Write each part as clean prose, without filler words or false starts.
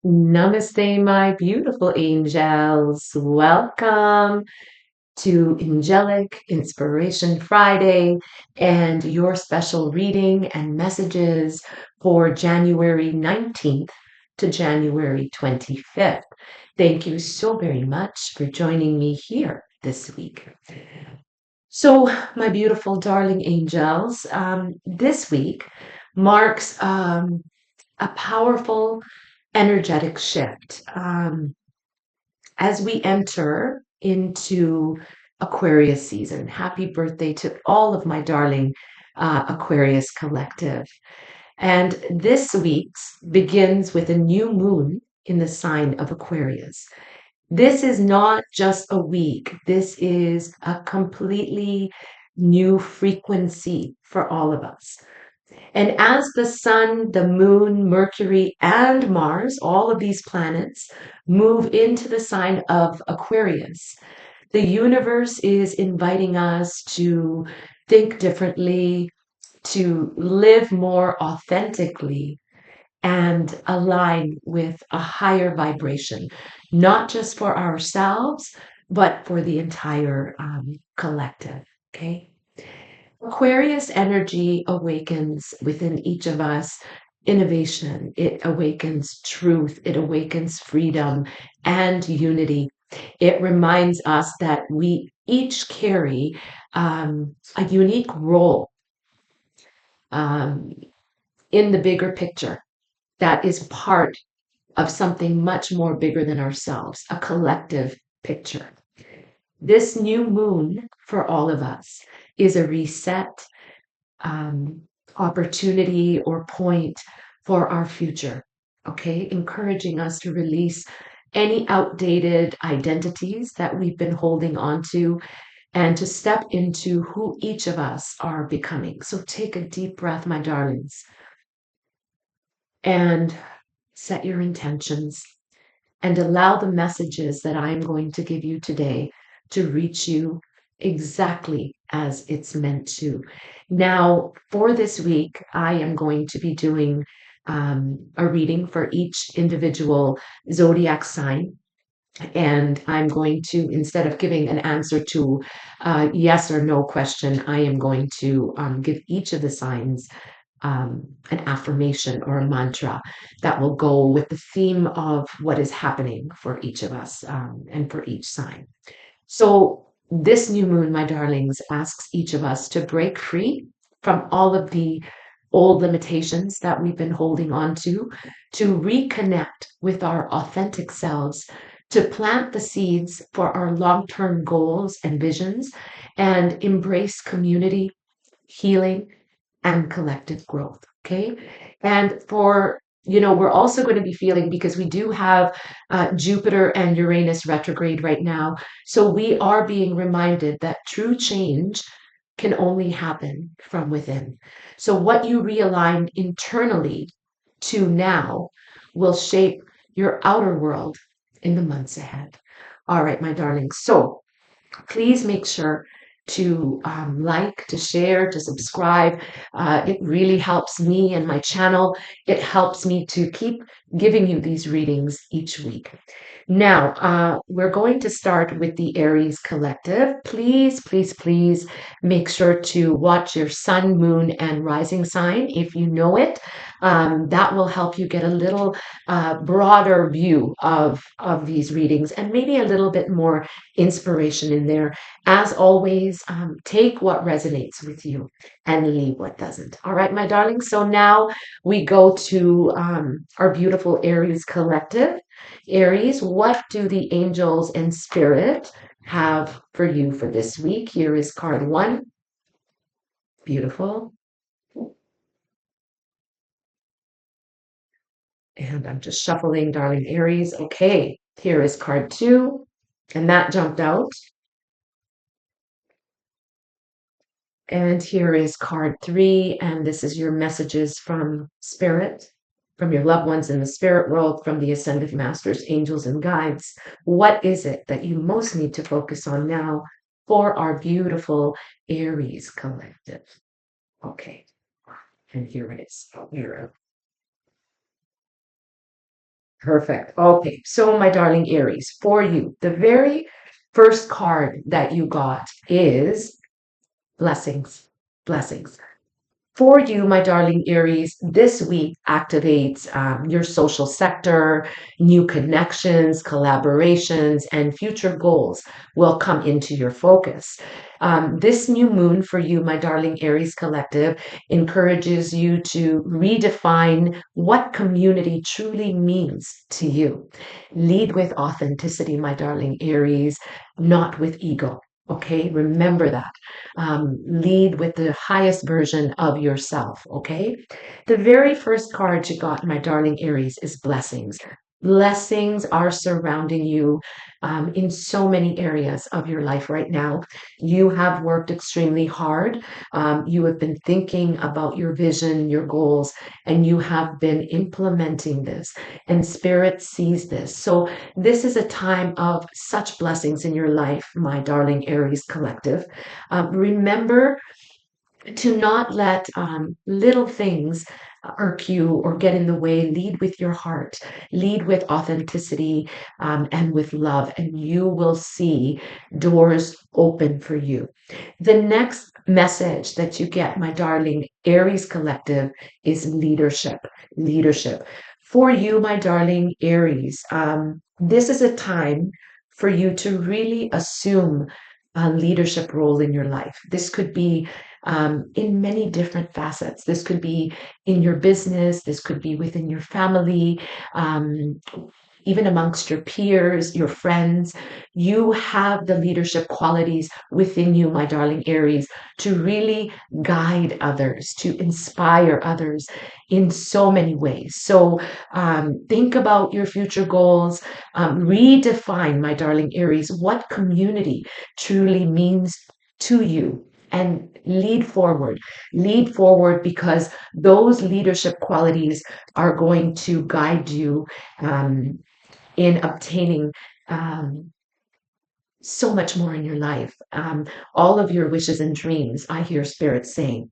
Namaste, my beautiful angels. Welcome to Angelic Inspiration Friday and your special reading and messages for January 19th to January 25th. Thank you so very much for joining me here this week. So, my beautiful darling angels, this week marks a powerful energetic shift as we enter into Aquarius season. Happy birthday to all of my darling Aquarius collective. And this week's begins with a new moon in the sign of Aquarius. This is not just a week, this is a completely new frequency for all of us. And as the sun, the moon, Mercury, and Mars, all of these planets move into the sign of Aquarius, the universe is inviting us to think differently, to live more authentically, and align with a higher vibration, not just for ourselves, but for the entire collective. Okay. Aquarius energy awakens within each of us innovation, it awakens truth, it awakens freedom and unity. It reminds us that we each carry a unique role um, in the bigger picture that is part of something much more bigger than ourselves, a collective picture. This new moon for all of us is a reset, um, opportunity or point for our future. Okay, encouraging us to release any outdated identities that we've been holding on to and to step into who each of us are becoming. So take a deep breath, my darlings, and set your intentions and allow the messages that I'm going to give you today to reach you exactly as it's meant to. Now, for this week, I am going to be doing a reading for each individual zodiac sign. And I'm going to, instead of giving an answer to yes or no question, I am going to give each of the signs an affirmation or a mantra that will go with the theme of what is happening for each of us and for each sign. So, this new moon, my darlings, asks each of us to break free from all of the old limitations that we've been holding on to reconnect with our authentic selves, to plant the seeds for our long term goals and visions, and embrace community, healing, and collective growth. Okay. And we're also going to be feeling because we do have Jupiter and Uranus retrograde right now. So we are being reminded that true change can only happen from within. So what you realign internally to now will shape your outer world in the months ahead. All right, my darlings. So please make sure to like, to share, to subscribe. It really helps me and my channel. It helps me to keep giving you these readings each week. Now, we're going to start with the Aries collective. Please, please, please make sure to watch your sun, moon, and rising sign if you know it. That will help you get a little broader view of these readings and maybe a little bit more inspiration in there. As always, take what resonates with you and leave what doesn't. All right, my darling. So now we go to our beautiful Aries collective. Aries, what do the angels and spirit have for you for this week? Here is card one. Beautiful. And I'm just shuffling, darling Aries. Okay, here is card two. And that jumped out. And here is card three. And this is your messages from spirit, from your loved ones in the spirit world, from the ascended masters, angels, and guides. What is it that you most need to focus on now for our beautiful Aries collective? Okay. And here it is. Here. Perfect. Okay. So, my darling Aries, for you, the very first card that you got is blessings. Blessings. For you, my darling Aries, this week activates your social sector, new connections, collaborations, and future goals will come into your focus. This new moon for you, my darling Aries collective, encourages you to redefine what community truly means to you. Lead with authenticity, my darling Aries, not with ego. Okay, remember that. Lead with the highest version of yourself. Okay, the very first card you got, my darling Aries, is blessings. Blessings are surrounding you in so many areas of your life right now. You have worked extremely hard. You have been thinking about your vision, your goals, and you have been implementing this. And Spirit sees this. So, this is a time of such blessings in your life, my darling Aries collective. Remember to not let little things irk you or get in the way. Lead with your heart, lead with authenticity and with love, and you will see doors open for you. The next message that you get, my darling Aries collective, is leadership. Leadership. For you, my darling Aries, this is a time for you to really assume a leadership role in your life. This could be in many different facets. This could be in your business, this could be within your family, um, even amongst your peers, your friends. You have the leadership qualities within you, my darling Aries, to really guide others, to inspire others in so many ways. So think about your future goals, redefine, my darling Aries, what community truly means to you, and lead forward, because those leadership qualities are going to guide you um, in obtaining so much more in your life. All of your wishes and dreams, I hear Spirit saying.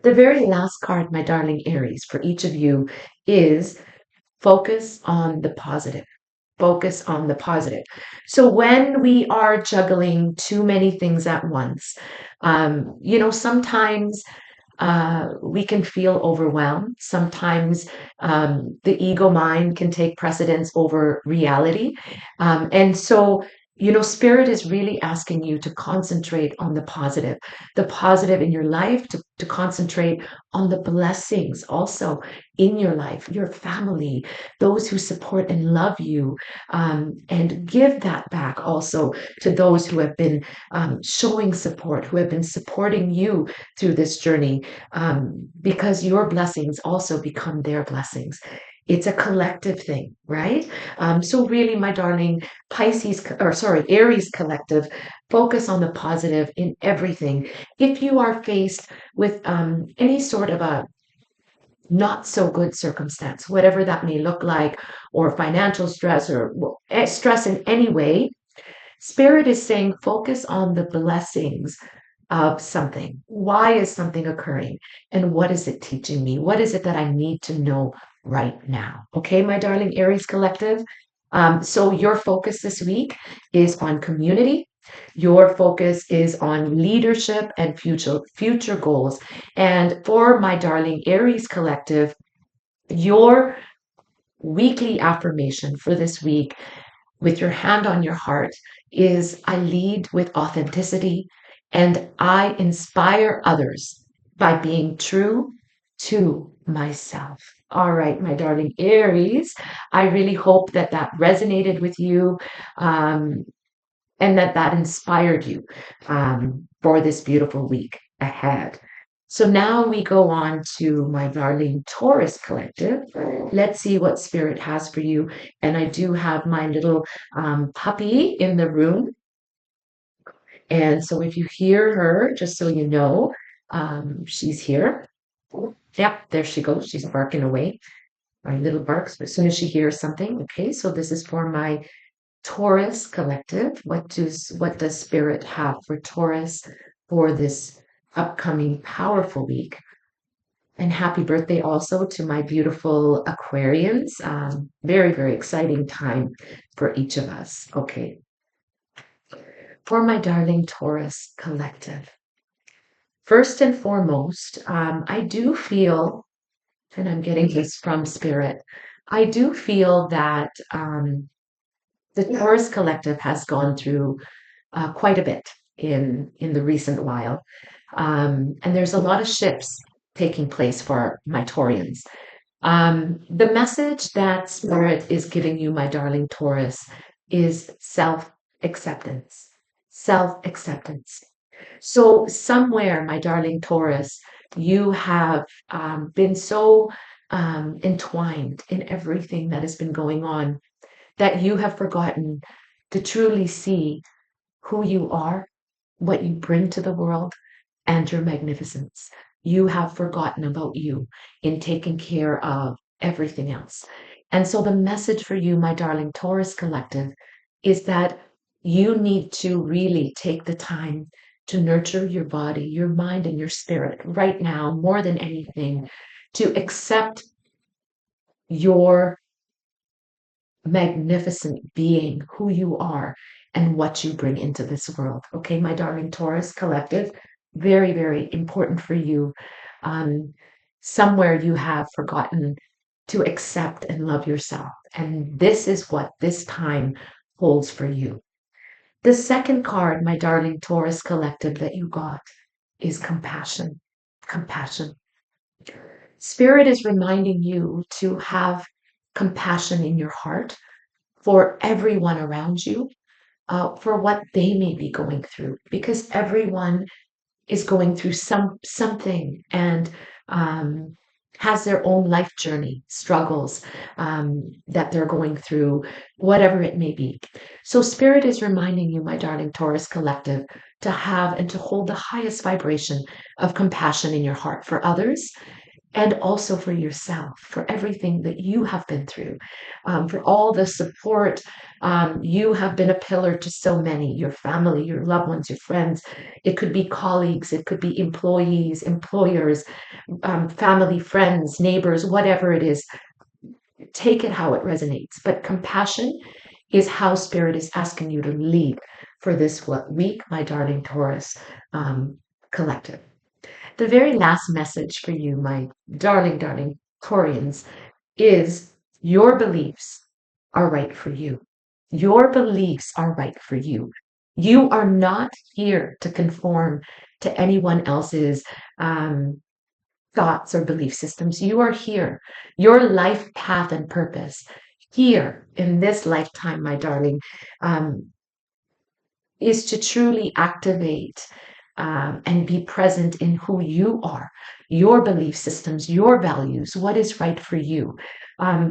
The very last card, my darling Aries, for each of you is focus on the positive. Focus on the positive. So when we are juggling too many things at once, sometimes we can feel overwhelmed. Sometimes the ego mind can take precedence over reality. And so, Spirit is really asking you to concentrate on the positive in your life, to concentrate on the blessings also in your life, your family, those who support and love you, and give that back also to those who have been showing support, who have been supporting you through this journey, because your blessings also become their blessings. It's a collective thing, right? So really, my darling Aries collective, focus on the positive in everything. If you are faced with any sort of a not so good circumstance, whatever that may look like, or financial stress, or stress in any way, Spirit is saying focus on the blessings of something. Why is something occurring? And what is it teaching me? What is it that I need to know right now? Okay, my darling Aries collective. So your focus this week is on community. Your focus is on leadership and future goals. And for my darling Aries collective, your weekly affirmation for this week, with your hand on your heart, is I lead with authenticity and I inspire others by being true to myself. All right, my darling Aries, I really hope that that resonated with you, and that inspired you for this beautiful week ahead. So now we go on to my darling Taurus collective. Let's see what Spirit has for you. And I do have my little puppy in the room. And so if you hear her, just so you know, she's here. Yep, there she goes. She's barking away. My little barks as soon as she hears something. Okay, so this is for my Taurus collective. What does Spirit have for Taurus for this upcoming powerful week? And happy birthday also to my beautiful Aquarians. Very, very exciting time for each of us. Okay. For my darling Taurus collective, first and foremost, I do feel, and I'm getting this from Spirit, I do feel that the Taurus collective has gone through quite a bit in the recent while. And there's a lot of shifts taking place for my Taurians. The message that Spirit is giving you, my darling Taurus, is self acceptance. Self acceptance. So, somewhere, my darling Taurus, you have been so entwined in everything that has been going on that you have forgotten to truly see who you are, what you bring to the world, and your magnificence. You have forgotten about you in taking care of everything else. And so, the message for you, my darling Taurus collective, is that you need to really take the time to nurture your body, your mind, and your spirit right now, more than anything, to accept your magnificent being, who you are, and what you bring into this world. Okay, my darling Taurus collective, very, very important for you. Um, Somewhere you have forgotten to accept and love yourself. And this is what this time holds for you. The second card, my darling Taurus collective, that you got is compassion. Compassion. Spirit is reminding you to have compassion in your heart for everyone around you, for what they may be going through, because everyone is going through something and um, has their own life journey, struggles that they're going through, whatever it may be. So, Spirit is reminding you, my darling Taurus collective, to have and to hold the highest vibration of compassion in your heart for others and also for yourself, for everything that you have been through, for all the support. You have been a pillar to so many, your family, your loved ones, your friends. It could be colleagues, it could be employees, employers, family, friends, neighbors, whatever it is. Take it how it resonates. But compassion is how Spirit is asking you to lead for this week, my darling Taurus collective. The very last message for you, my darling, darling Taurians, is your beliefs are right for you. Your beliefs are right for you. You are not here to conform to anyone else's thoughts or belief systems. You are here. Your life path and purpose here in this lifetime, my darling, um, is to truly activate and be present in who you are, your belief systems, your values, what is right for you.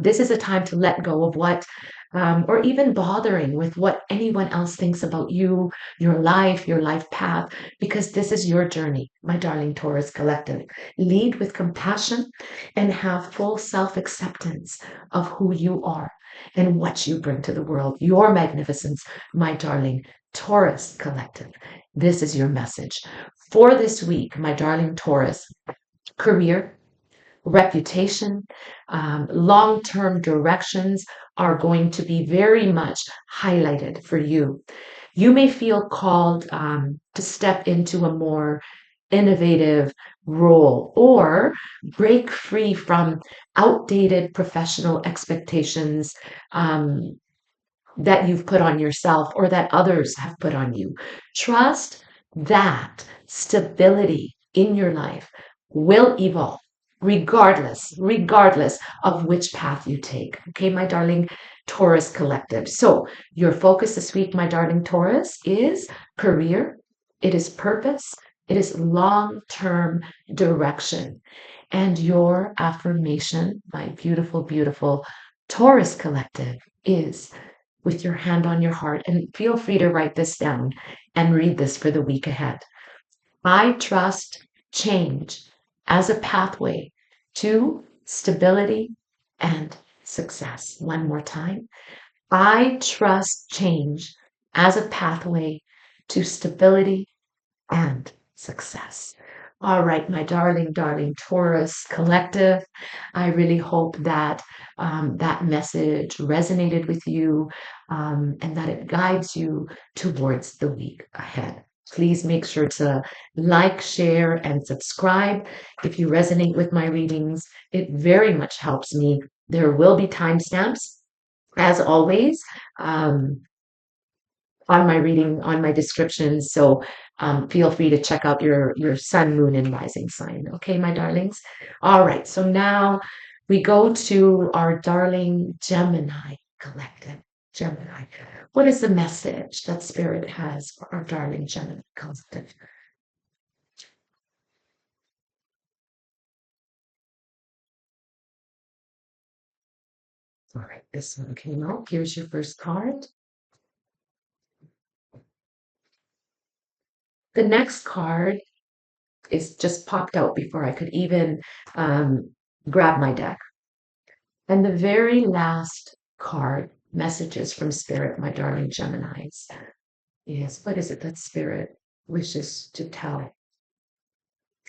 This is a time to let go of what, or even bothering with what anyone else thinks about you, your life path, because this is your journey, my darling Taurus collective. Lead with compassion and have full self acceptance of who you are and what you bring to the world, your magnificence, my darling Taurus collective. This is your message. For this week, my darling Taurus, career, reputation, long term directions are going to be very much highlighted for you. You may feel called to step into a more innovative role or break free from outdated professional expectations. That you've put on yourself or that others have put on you. Trust that stability in your life will evolve regardless of which path you take. Okay, my darling Taurus collective. So your focus this week, my darling Taurus, is career, it is purpose, it is long-term direction. And your affirmation, my beautiful, beautiful Taurus collective, is with your hand on your heart. And feel free to write this down and read this for the week ahead. I trust change as a pathway to stability and success. One more time. I trust change as a pathway to stability and success. All right, my darling Taurus collective. I really hope that that message resonated with you and that it guides you towards the week ahead. Please make sure to like, share, and subscribe if you resonate with my readings. It very much helps me. There will be timestamps, as always. On my reading, on my descriptions. So feel free to check out your sun, moon, and rising sign. Okay, my darlings. All right. So now we go to our darling Gemini collective. Gemini. What is the message that Spirit has for our darling Gemini collective? All right, this one came out. Here's your first card. The next card is just popped out before I could even grab my deck. And the very last card, messages from Spirit, my darling Geminis. Yes, what is it that Spirit wishes to tell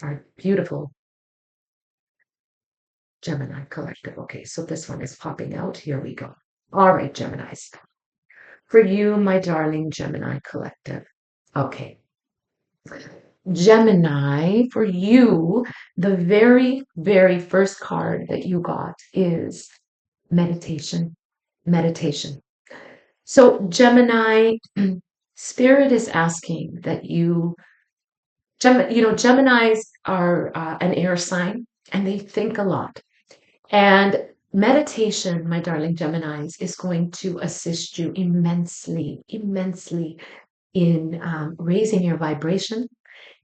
our beautiful Gemini collective? Okay, so this one is popping out. Here we go. All right, Geminis. For you, my darling Gemini collective. Okay. Gemini, for you, the very first card that you got is meditation. Meditation. So, Gemini, Spirit is asking that Geminis are an air sign and they think a lot. And meditation, my darling Geminis, is going to assist you immensely, immensely in raising your vibration,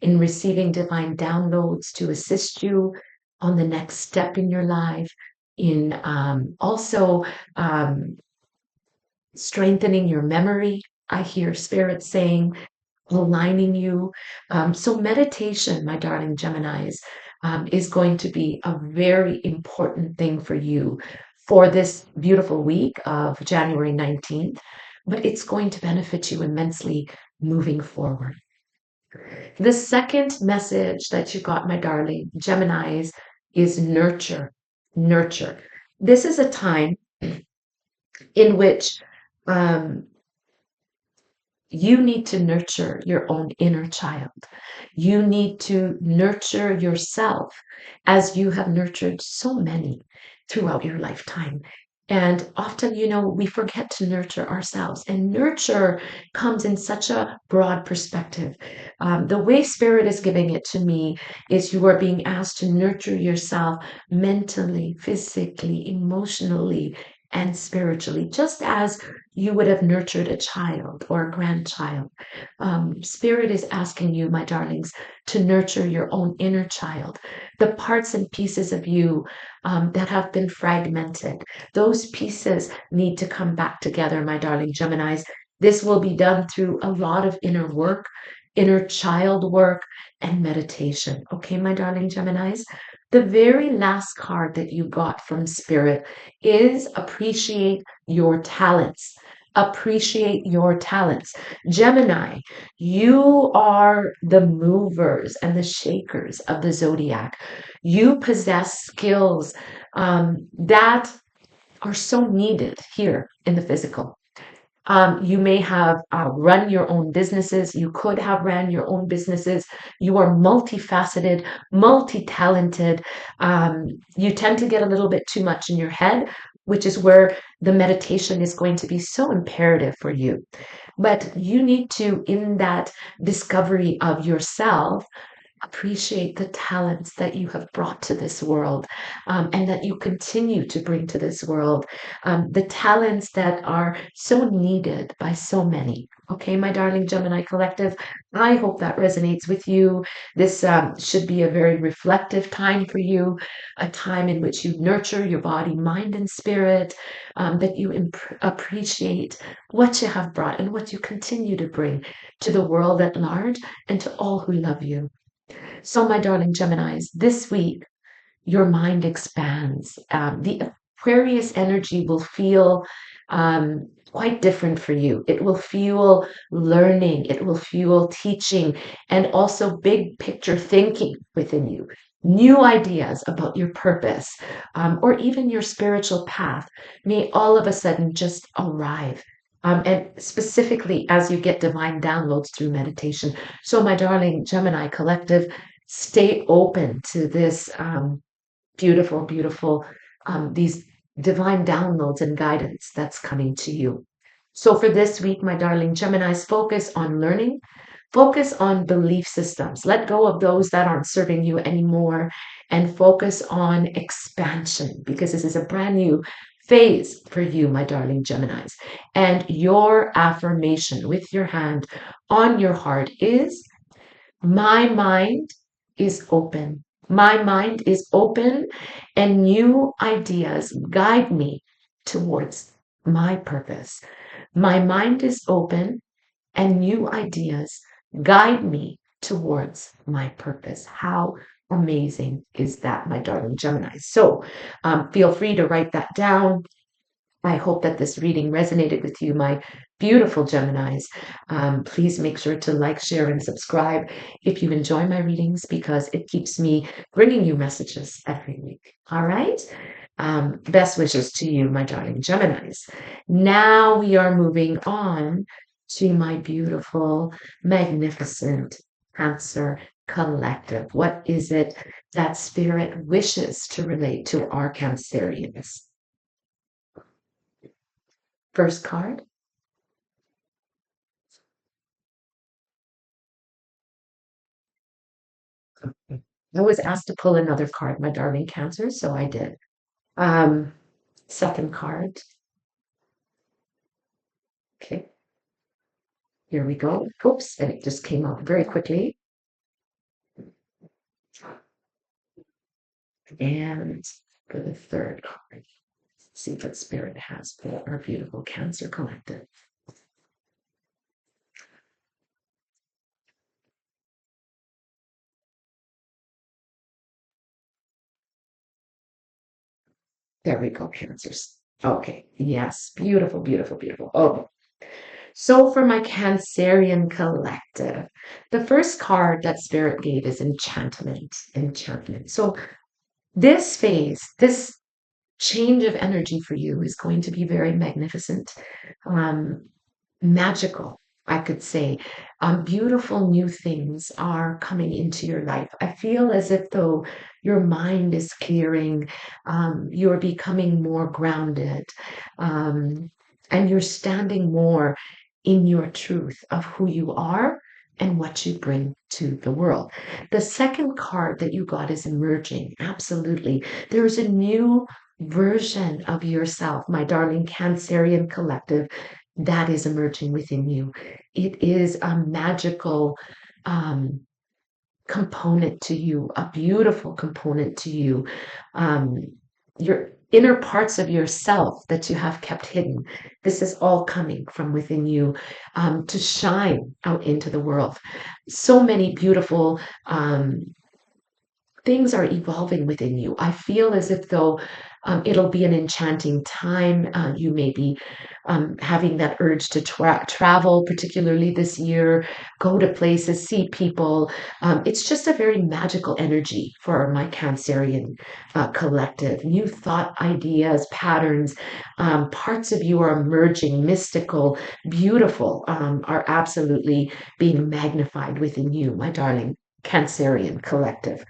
in receiving divine downloads to assist you on the next step in your life, in also strengthening your memory. I hear Spirit saying, aligning you. So, meditation, my darling Geminis, is going to be a very important thing for you for this beautiful week of January 19th, but it's going to benefit you immensely moving forward. The second message that you got, my darling Geminis, is nurture. Nurture. This is a time in which um, you need to nurture your own inner child. You need to nurture yourself as you have nurtured so many throughout your lifetime. And often, we forget to nurture ourselves. And nurture comes in such a broad perspective. The way Spirit is giving it to me is you are being asked to nurture yourself mentally, physically, emotionally, and spiritually, just as you would have nurtured a child or a grandchild. Spirit is asking you, my darlings, to nurture your own inner child, the parts and pieces of you that have been fragmented. Those pieces need to come back together, my darling Geminis. This will be done through a lot of inner work, inner child work, and meditation. Okay, my darling Geminis? The very last card that you got from Spirit is appreciate your talents. Appreciate your talents. Gemini, you are the movers and the shakers of the zodiac. You possess skills that are so needed here in the physical. You may have run your own businesses. You could have ran your own businesses. You are multifaceted, multi talented. You tend to get a little bit too much in your head, which is where the meditation is going to be so imperative for you. But you need to, in that discovery of yourself, appreciate the talents that you have brought to this world and that you continue to bring to this world, the talents that are so needed by so many. Okay, my darling Gemini collective, I hope that resonates with you. This should be a very reflective time for you, a time in which you nurture your body, mind, and spirit, that you appreciate what you have brought and what you continue to bring to the world at large and to all who love you. So, my darling Geminis, this week your mind expands. The Aquarius energy will feel quite different for you. It will fuel learning, it will fuel teaching, and also big picture thinking within you. New ideas about your purpose, or even your spiritual path may all of a sudden just arrive. And specifically as you get divine downloads through meditation. So, my darling Gemini collective, stay open to this beautiful, beautiful, these divine downloads and guidance that's coming to you. So for this week, my darling Geminis, focus on learning, focus on belief systems. Let go of those that aren't serving you anymore and focus on expansion because this is a brand new phase for you, my darling Geminis. And your affirmation with your hand on your heart is my mind is open. My mind is open, and new ideas guide me towards my purpose. My mind is open, and new ideas guide me towards my purpose. How amazing is that, my darling Gemini? So feel free to write that down. I hope that this reading resonated with you, my beautiful Geminis. Please make sure to like, share, and subscribe if you enjoy my readings because it keeps me bringing you messages every week. All right? Best wishes to you, my darling Geminis. Now we are moving on to my beautiful, magnificent Cancer collective. What is it that Spirit wishes to relate to our Cancerians? First card. I was asked to pull another card, my darling Cancer, so I did. Um, Second card. Okay, here we go. Oops, and it just came out very quickly. And for the third card, let's see what Spirit has for our beautiful Cancer collective. There we go, Cancers. Okay, yes, beautiful, beautiful, beautiful. Oh, so for my Cancerian collective, the first card that Spirit gave is enchantment. Enchantment. So this phase, this change of energy for you is going to be very magnificent, um, magical, I could say. Beautiful new things are coming into your life. I feel as if though your mind is clearing, you're becoming more grounded, um, and you're standing more in your truth of who you are and what you bring to the world. The second card that you got is emerging. Absolutely. There's a new version of yourself, my darling Cancerian collective, that is emerging within you. It is a magical um, component to you, a beautiful component to you. Um, your inner parts of yourself that you have kept hidden. This is all coming from within you to shine out into the world. So many beautiful things are evolving within you. I feel as if though it'll be an enchanting time. You may be having that urge to travel, particularly this year, go to places, see people. It's just a very magical energy for my Cancerian collective. New thought ideas, patterns, parts of you are emerging, mystical, beautiful, are absolutely being magnified within you, my darling Cancerian collective.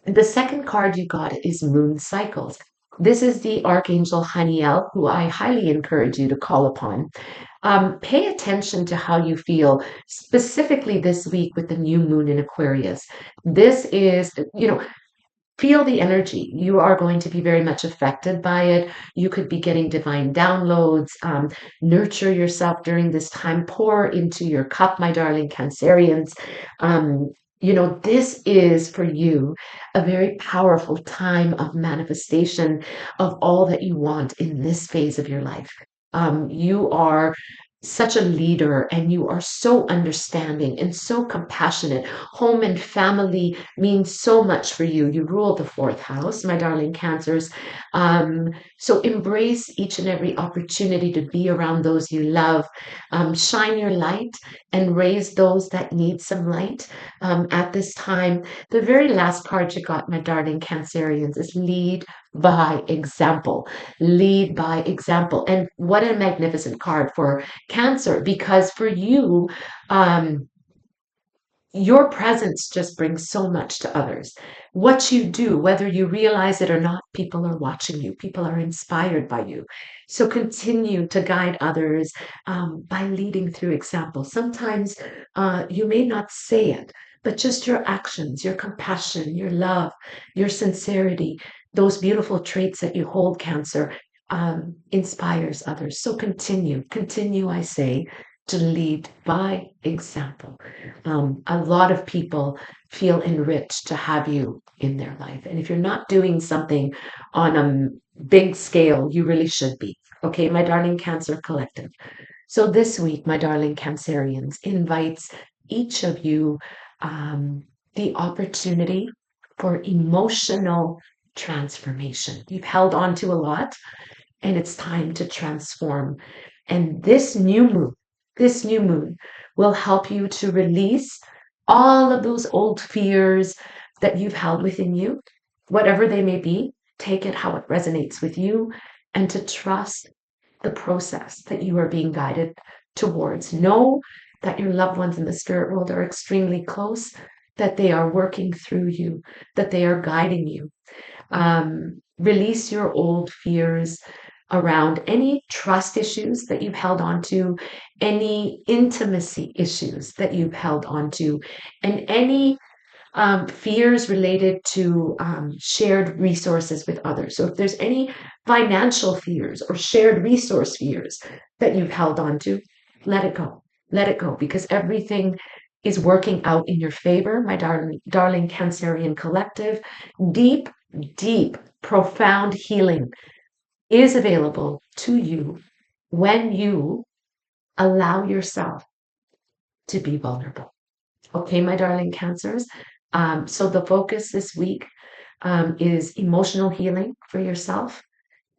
The second card you got is Moon Cycles. This is the Archangel Haniel, who I highly encourage you to call upon. Pay attention to how you feel, specifically this week with the new moon in Aquarius. This is, feel the energy. You are going to be very much affected by it. You could be getting divine downloads. Nurture yourself during this time. Pour into your cup, my darling Cancerians. This is for you a very powerful time of manifestation of all that you want in this phase of your life. You are such a leader and you are so understanding and so compassionate. Home and family means so much for you. You rule the fourth house, my darling Cancers. So embrace each and every opportunity to be around those you love. Shine your light and raise those that need some light at this time. The very last card you got, my darling Cancerians, is lead by example. Lead by example. And what a magnificent card for Cancer, because for you, um, your presence just brings so much to others. What you do, whether you realize it or not, people are watching you, people are inspired by you. So continue to guide others by leading through example. Sometimes you may not say it, but just your actions, your compassion, your love, your sincerity, those beautiful traits that you hold, Cancer, inspires others. So continue, I say, to lead by example. A lot of people feel enriched to have you in their life. And if you're not doing something on a big scale, you really should be. Okay, my darling Cancer Collective. So this week, my darling Cancerians, invites each of you the opportunity for emotional transformation. You've held on to a lot, and it's time to transform. And this new moon will help you to release all of those old fears that you've held within you, whatever they may be. Take it how it resonates with you, and to trust the process that you are being guided towards. Know that your loved ones in the spirit world are extremely close, that they are working through you, that they are guiding you. Release your old fears around any trust issues that you've held on to, any intimacy issues that you've held on to, and any fears related to shared resources with others. So if there's any financial fears or shared resource fears that you've held on to, let it go. Let it go, because everything is working out in your favor, my darling Cancerian Collective. Deep, deep, profound healing is available to you when you allow yourself to be vulnerable. Okay, my darling Cancers. So the focus this week is emotional healing for yourself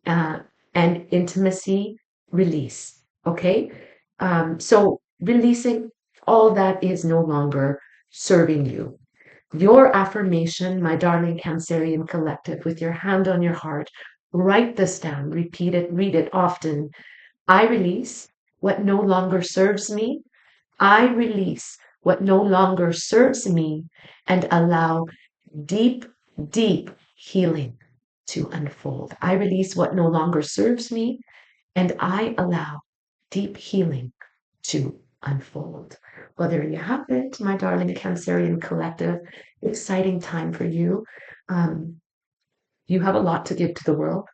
uh, and intimacy release. Okay, so releasing all that is no longer serving you. Your affirmation, my darling Cancerian Collective, with your hand on your heart, write this down, repeat it, read it often. I release what no longer serves me. I release what no longer serves me and allow deep, deep healing to unfold. I release what no longer serves me and I allow deep healing to unfold. Well, there you have it, my darling Cancerian Collective. Exciting time for you. Um, you have a lot to give to the world.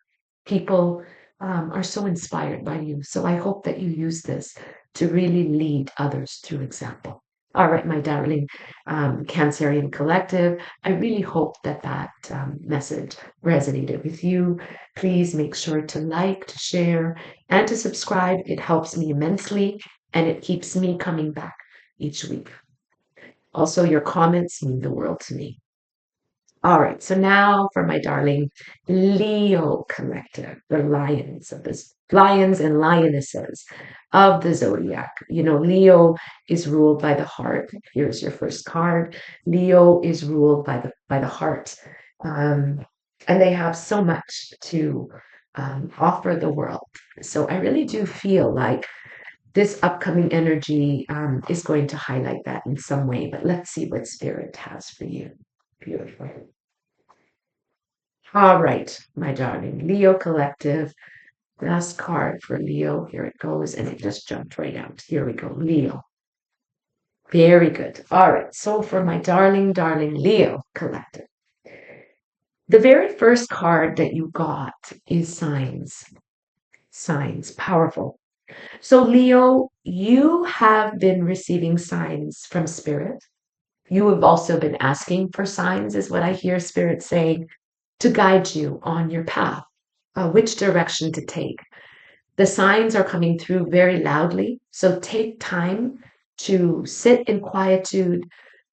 People are so inspired by you. So I hope that you use this to really lead others through example. All right, my darling Cancerian Collective, I really hope that message resonated with you. Please make sure to like, to share, and to subscribe. It helps me immensely, and it keeps me coming back each week. Also, your comments mean the world to me. All right, so now for my darling Leo Collective, the lions and lionesses of the zodiac. You know, Leo is ruled by the heart. Here's your first card. Leo is ruled by the heart, and they have so much to offer the world. So I really do feel like this upcoming energy is going to highlight that in some way. But let's see what Spirit has for you. Beautiful. All right, my darling Leo Collective. Last card for Leo. Here it goes, and it just jumped right out. Here we go, Leo. Very good. All right, so for my darling, darling Leo Collective, the very first card that you got is signs. Signs, powerful. So, Leo, you have been receiving signs from Spirit. You have also been asking for signs, is what I hear Spirit saying, to guide you on your path, which direction to take. The signs are coming through very loudly, so take time to sit in quietude,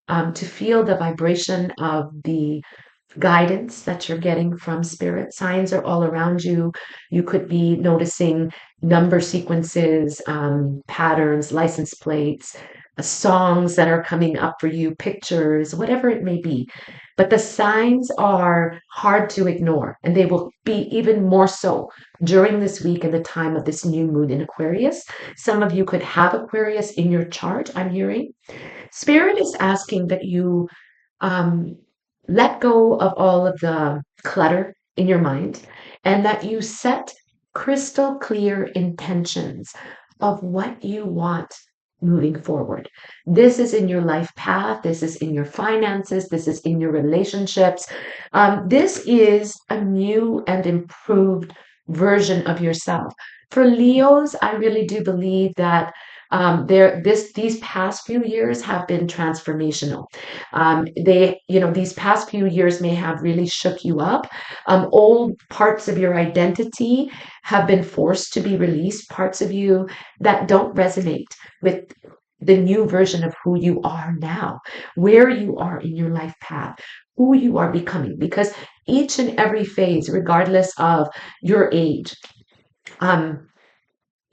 to feel the vibration of the guidance that you're getting from spirit. Signs are all around you. You could be noticing number sequences, patterns, license plates, songs that are coming up for you, pictures, whatever it may be. But the signs are hard to ignore, and they will be even more so during this week and the time of this new moon in Aquarius. Some of you could have Aquarius in your chart, I'm hearing. Spirit is asking that you um, let go of all of the clutter in your mind and that you set crystal clear intentions of what you want moving forward. This is in your life path, this is in your finances, this is in your relationships. This is a new and improved version of yourself. For Leos, I really do believe that these past few years have been transformational. These past few years may have really shook you up. Old parts of your identity have been forced to be released, parts of you that don't resonate with the new version of who you are now, where you are in your life path, who you are becoming, because each and every phase, regardless of your age, um,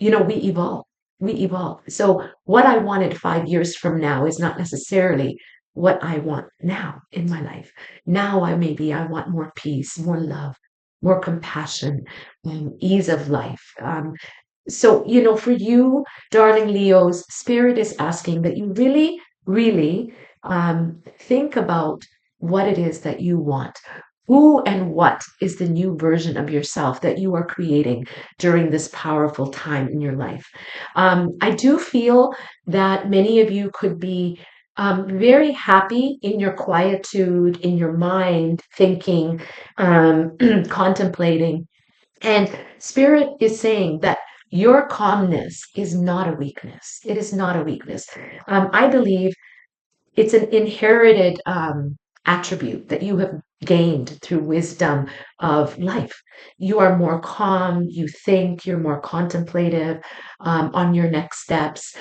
we evolve. We evolve. So what I wanted 5 years from now is not necessarily what I want now in my life. Now I want more peace, more love, more compassion, ease of life. So, for you, darling Leos, Spirit is asking that you really, really think about what it is that you want. Who and what is the new version of yourself that you are creating during this powerful time in your life? I do feel that many of you could be very happy in your quietude, in your mind, thinking, contemplating. And Spirit is saying that your calmness is not a weakness. It is not a weakness. I believe it's an inherited attribute that you have gained through wisdom of life. You are more calm, you think, you're more contemplative on your next steps.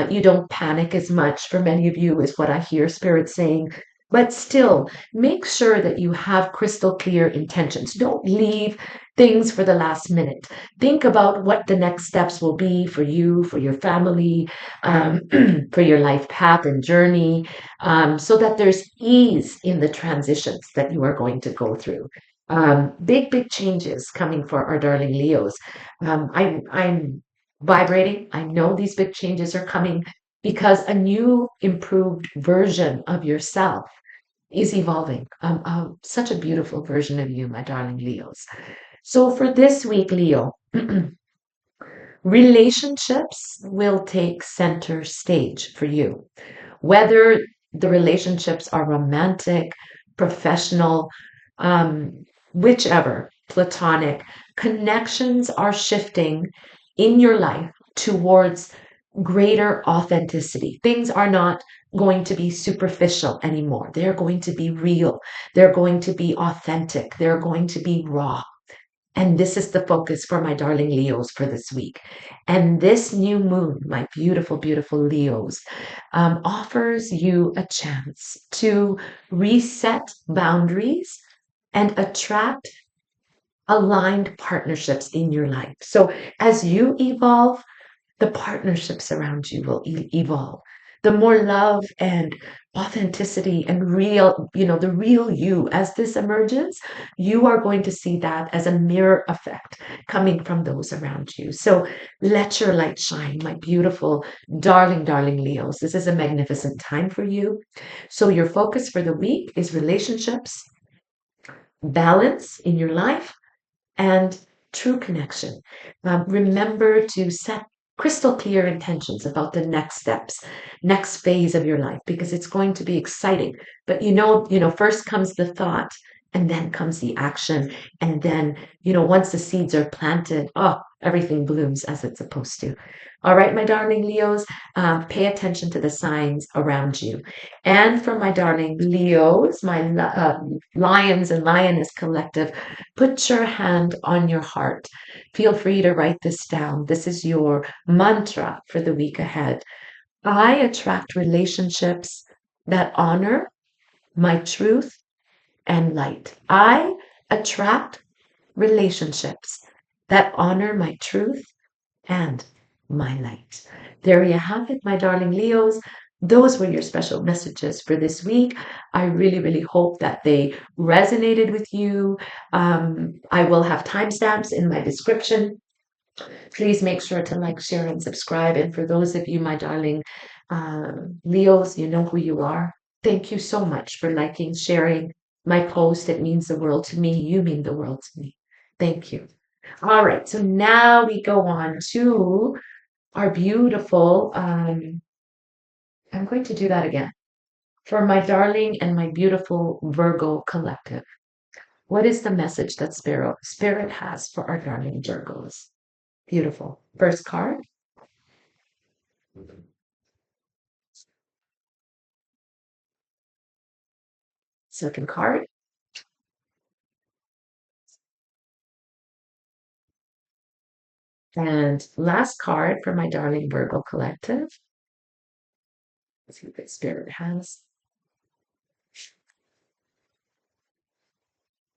You don't panic as much, for many of you, is what I hear Spirit saying. But still, make sure that you have crystal clear intentions. Don't leave things for the last minute. Think about what the next steps will be for you, for your family, um, for your life path and journey, so that there's ease in the transitions that you are going to go through. Big, big changes coming for our darling Leos. I'm vibrating. I know these big changes are coming because a new, improved version of yourself is evolving. Such a beautiful version of you, my darling Leos. So for this week, Leo, relationships will take center stage for you. Whether the relationships are romantic, professional, whichever, platonic, connections are shifting in your life towards greater authenticity. Things are not going to be superficial anymore. They're going to be real. They're going to be authentic. They're going to be raw. And this is the focus for my darling Leos for this week. And this new moon, my beautiful, beautiful Leos, offers you a chance to reset boundaries and attract aligned partnerships in your life. So as you evolve, the partnerships around you will evolve. The more love and authenticity and the real you, as this emerges, you are going to see that as a mirror effect coming from those around you. So let your light shine, my beautiful, darling, darling Leos. This is a magnificent time for you. So your focus for the week is relationships, balance in your life, and true connection. Remember to set crystal clear intentions about the next steps, next phase of your life, because it's going to be exciting. But first comes the thought, and then comes the action, and then once the seeds are planted, oh, everything blooms as it's supposed to. All right, my darling Leos, pay attention to the signs around you. And for my darling Leos, my lions and lioness collective, put your hand on your heart. Feel free to write this down. This is your mantra for the week ahead. I attract relationships that honor my truth and light. I attract relationships that honor my truth and my light. There you have it, my darling Leos. Those were your special messages for this week. I really, really hope that they resonated with you. I will have timestamps in my description. Please make sure to like, share, and subscribe. And for those of you, my darling Leos, you know who you are. Thank you so much for liking, sharing my post. It means the world to me. You mean the world to me. Thank you. All right, so now we go on to our beautiful, I'm going to do that again. For my darling and my beautiful Virgo collective, what is the message that Spirit has for our darling Virgos? Beautiful. First card. Second card. And last card for my darling Virgo collective. Let's see what Spirit has.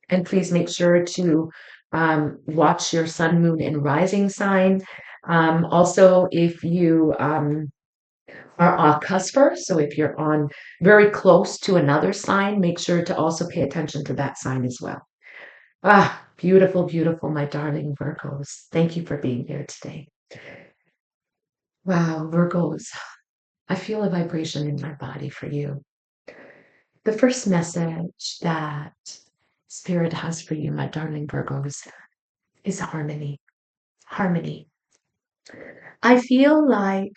And please make sure to watch your sun, moon, and rising sign. Also, if you are a cusper, so if you're on very close to another sign, make sure to also pay attention to that sign as well. Ah, beautiful, beautiful, my darling Virgos. Thank you for being here today. Wow, Virgos, I feel a vibration in my body for you. The first message that Spirit has for you, my darling Virgos, is harmony. Harmony. I feel like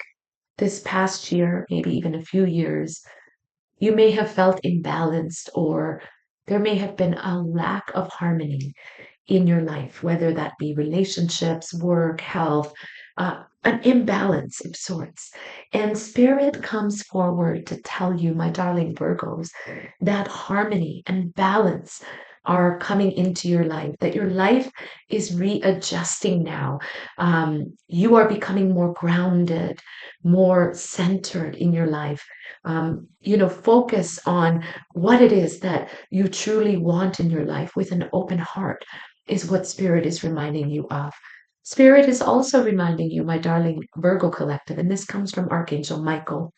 this past year, maybe even a few years, you may have felt imbalanced, or there may have been a lack of harmony in your life, whether that be relationships, work, health, an imbalance of sorts. And Spirit comes forward to tell you, my darling Virgos, that harmony and balance are coming into your life, that your life is readjusting now. You are becoming more grounded, more centered in your life. Focus on what it is that you truly want in your life with an open heart is what Spirit is reminding you of. Spirit is also reminding you, my darling Virgo collective, and this comes from Archangel Michael,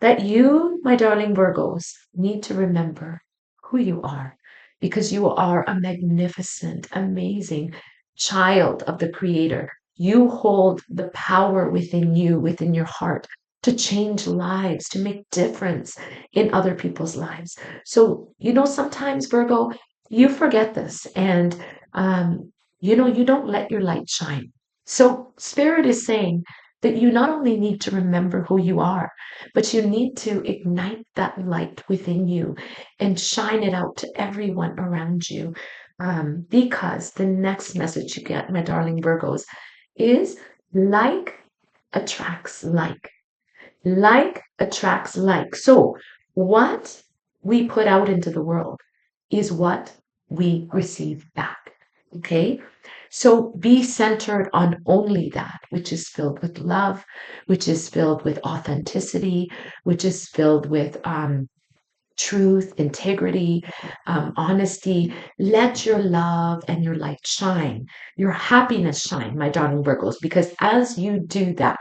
that you, my darling Virgos, need to remember who you are, because you are a magnificent, amazing child of the Creator. You hold the power within you, within your heart, to change lives, to make difference in other people's lives. So, sometimes, Virgo, you forget this, and you don't let your light shine. So, Spirit is saying that you not only need to remember who you are, but you need to ignite that light within you and shine it out to everyone around you. Because the next message you get, my darling Virgos, is like attracts like. Like attracts like. So, what we put out into the world is what we receive back. Okay? So be centered on only that which is filled with love, which is filled with authenticity, which is filled with truth, integrity, honesty. Let your love and your light shine, your happiness shine, my darling Virgos, because as you do that,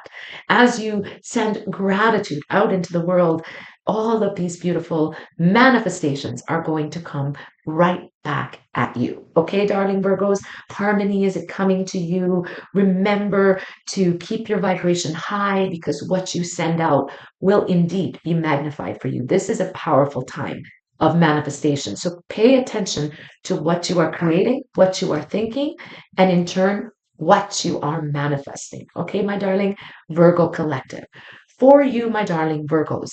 as you send gratitude out into the world, all of these beautiful manifestations are going to come right back at you. Okay, darling Virgos, harmony is coming to you. Remember to keep your vibration high, because what you send out will indeed be magnified for you. This is a powerful time of manifestation. So pay attention to what you are creating, what you are thinking, and in turn, what you are manifesting. Okay, my darling Virgo collective. For you, my darling Virgos,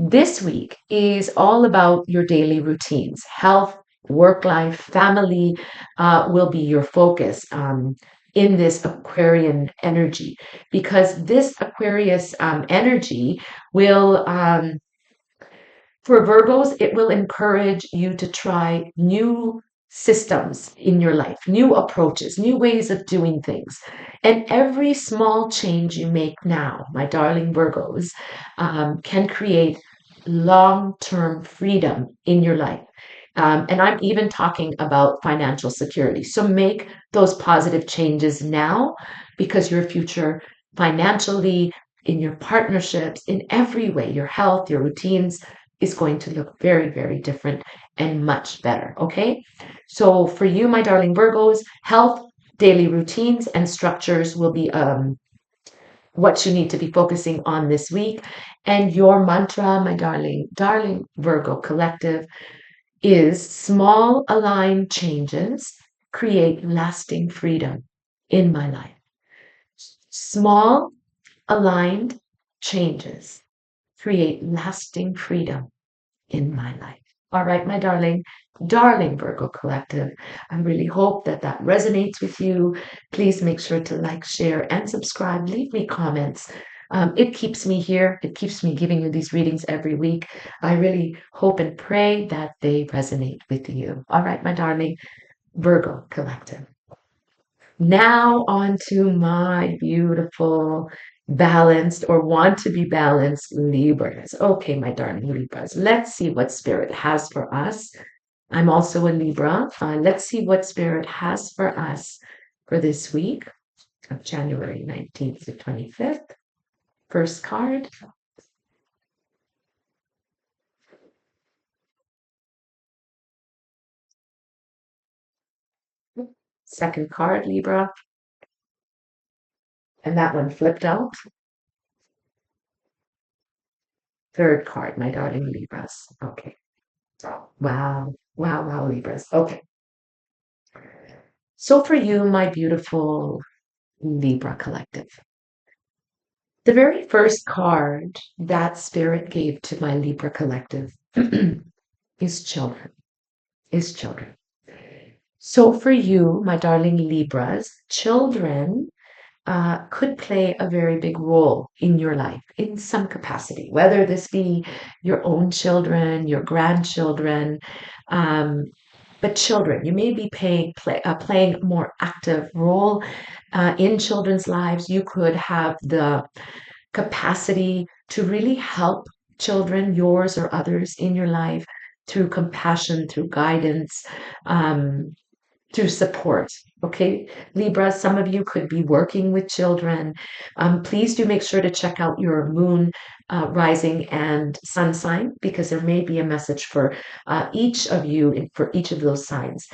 this week is all about your daily routines. Health, work life, family will be your focus in this Aquarian energy, because this Aquarius energy will, for Virgos, it will encourage you to try new systems in your life, new approaches, new ways of doing things. And every small change you make now, my darling Virgos, can create long term freedom in your life. And I'm even talking about financial security. So make those positive changes now, because your future financially, in your partnerships, in every way, your health, your routines is going to look very, very different and much better. Okay. So for you, my darling Virgos, health, daily routines, and structures will be what you need to be focusing on this week. And your mantra, my darling Virgo collective, is small aligned changes create lasting freedom in my life. Small aligned changes create lasting freedom in my life. All right, my darling Virgo collective. I really hope that that resonates with you. Please make sure to like, share, and subscribe. Leave me comments. It keeps me here. It keeps me giving you these readings every week. I really hope and pray that they resonate with you. All right, my darling Virgo collective. Now on to my beautiful balanced or want to be balanced Libras. Okay, my darling Libras, let's see what Spirit has for us. I'm also a Libra. Let's see what Spirit has for us for this week of January 19th to 25th. First card. Second card, Libra. And that one flipped out. Third card, my darling Libras. Okay. Wow. Wow, wow, Libras. Okay. So for you, my beautiful Libra collective, the very first card that Spirit gave to my Libra collective is children, is children. So for you, my darling Libras, children could play a very big role in your life in some capacity, whether this be your own children, your grandchildren, um, but children, you may be playing a more active role in children's lives. You could have the capacity to really help children, yours or others in your life, through compassion, through guidance, um, through support. Okay, Libra, some of you could be working with children. Please do make sure to check out your moon, rising, and sun sign, because there may be a message for each of you for each of those signs.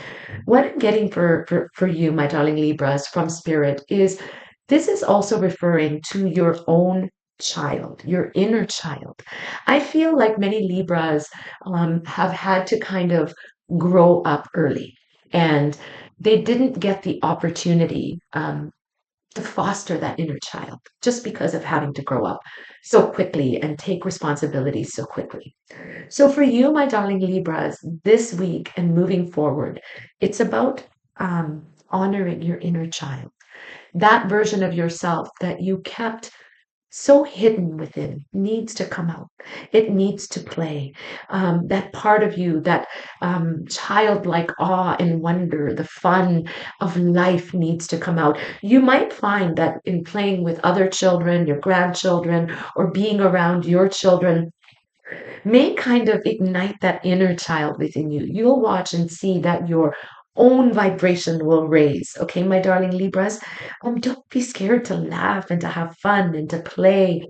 What I'm getting for you, my darling Libras, from Spirit is this is also referring to your own child, your inner child. I feel like many Libras have had to kind of grow up early, and they didn't get the opportunity to foster that inner child just because of having to grow up so quickly and take responsibilities so quickly. So, for you, my darling Libras, this week and moving forward, it's about honoring your inner child, that version of yourself that you kept so hidden within needs to come out. It needs to play. That part of you, that childlike awe and wonder, the fun of life needs to come out. You might find that in playing with other children, your grandchildren, or being around your children, may kind of ignite that inner child within you. You'll watch and see that your own vibration will raise. Okay, my darling Libras, don't be scared to laugh and to have fun and to play.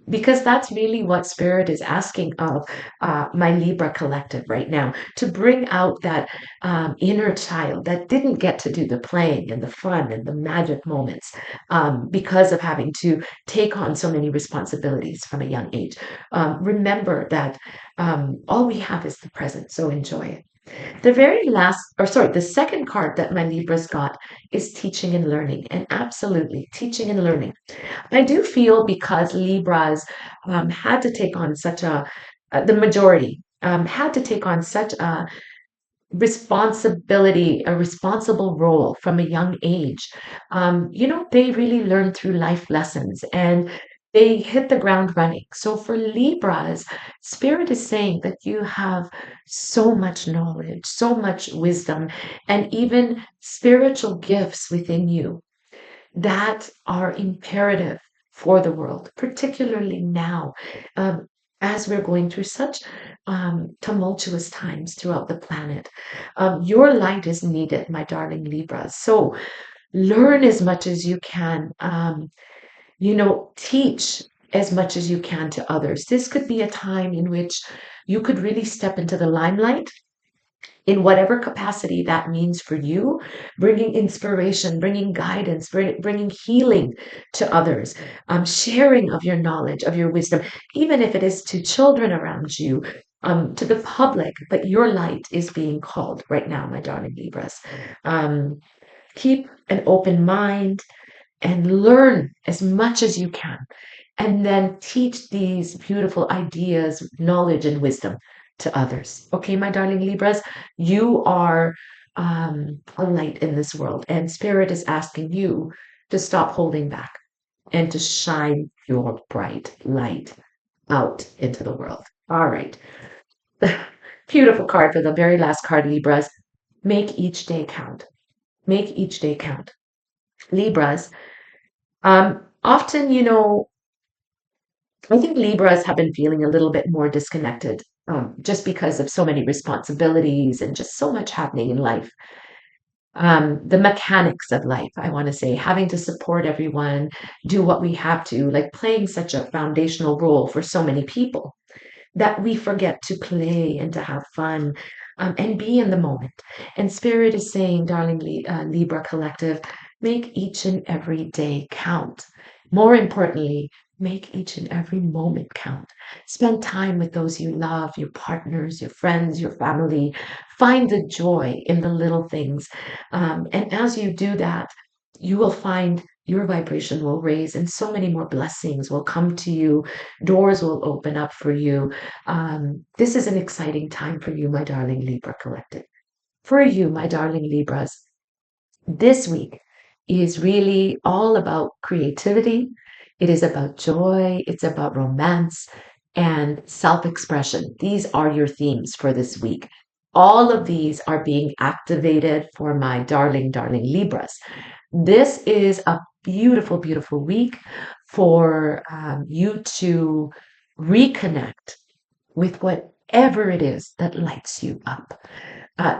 Because that's really what Spirit is asking of my Libra collective right now, to bring out that inner child that didn't get to do the playing and the fun and the magic moments because of having to take on so many responsibilities from a young age. Remember that all we have is the present, so enjoy it. The very last, or sorry, the second card that my Libras got is teaching and learning, and absolutely teaching and learning. I do feel because Libras had to take on the majority had to take on such a responsibility, a responsible role from a young age. They really learn through life lessons and they hit the ground running. So for Libras, Spirit is saying that you have so much knowledge, so much wisdom, and even spiritual gifts within you that are imperative for the world, particularly now. as we're going through such tumultuous times throughout the planet. Your light is needed, my darling Libra. So learn as much as you can. Teach as much as you can to others. This could be a time in which you could really step into the limelight in whatever capacity that means for you, bringing inspiration, bringing guidance, bringing healing to others, sharing of your knowledge, of your wisdom, even if it is to children around you, to the public. But your light is being called right now, my darling Libras. Keep an open mind and learn as much as you can, and then teach these beautiful ideas, knowledge, and wisdom to others. Okay, my darling Libras, you are a light in this world, and Spirit is asking you to stop holding back and to shine your bright light out into the world. All right. Beautiful card for the very last card, Libras. Make each day count. Make each day count. Libras, often, I think Libras have been feeling a little bit more disconnected, just because of so many responsibilities and just so much happening in life. The mechanics of life, I want to say, having to support everyone, do what we have to, like playing such a foundational role for so many people that we forget to play and to have fun, and be in the moment. And Spirit is saying, darling Libra Collective, make each and every day count. More importantly, make each and every moment count. Spend time with those you love, your partners, your friends, your family. Find the joy in the little things. And as you do that, you will find your vibration will raise and so many more blessings will come to you. Doors will open up for you. This is an exciting time for you, my darling Libra Collective. For you, my darling Libras, this week is really all about creativity. It is about joy. It's about romance and self expression. These are your themes for this week. All of these are being activated for my darling, darling Libras. This is a beautiful, beautiful week for you to reconnect with whatever it is that lights you up.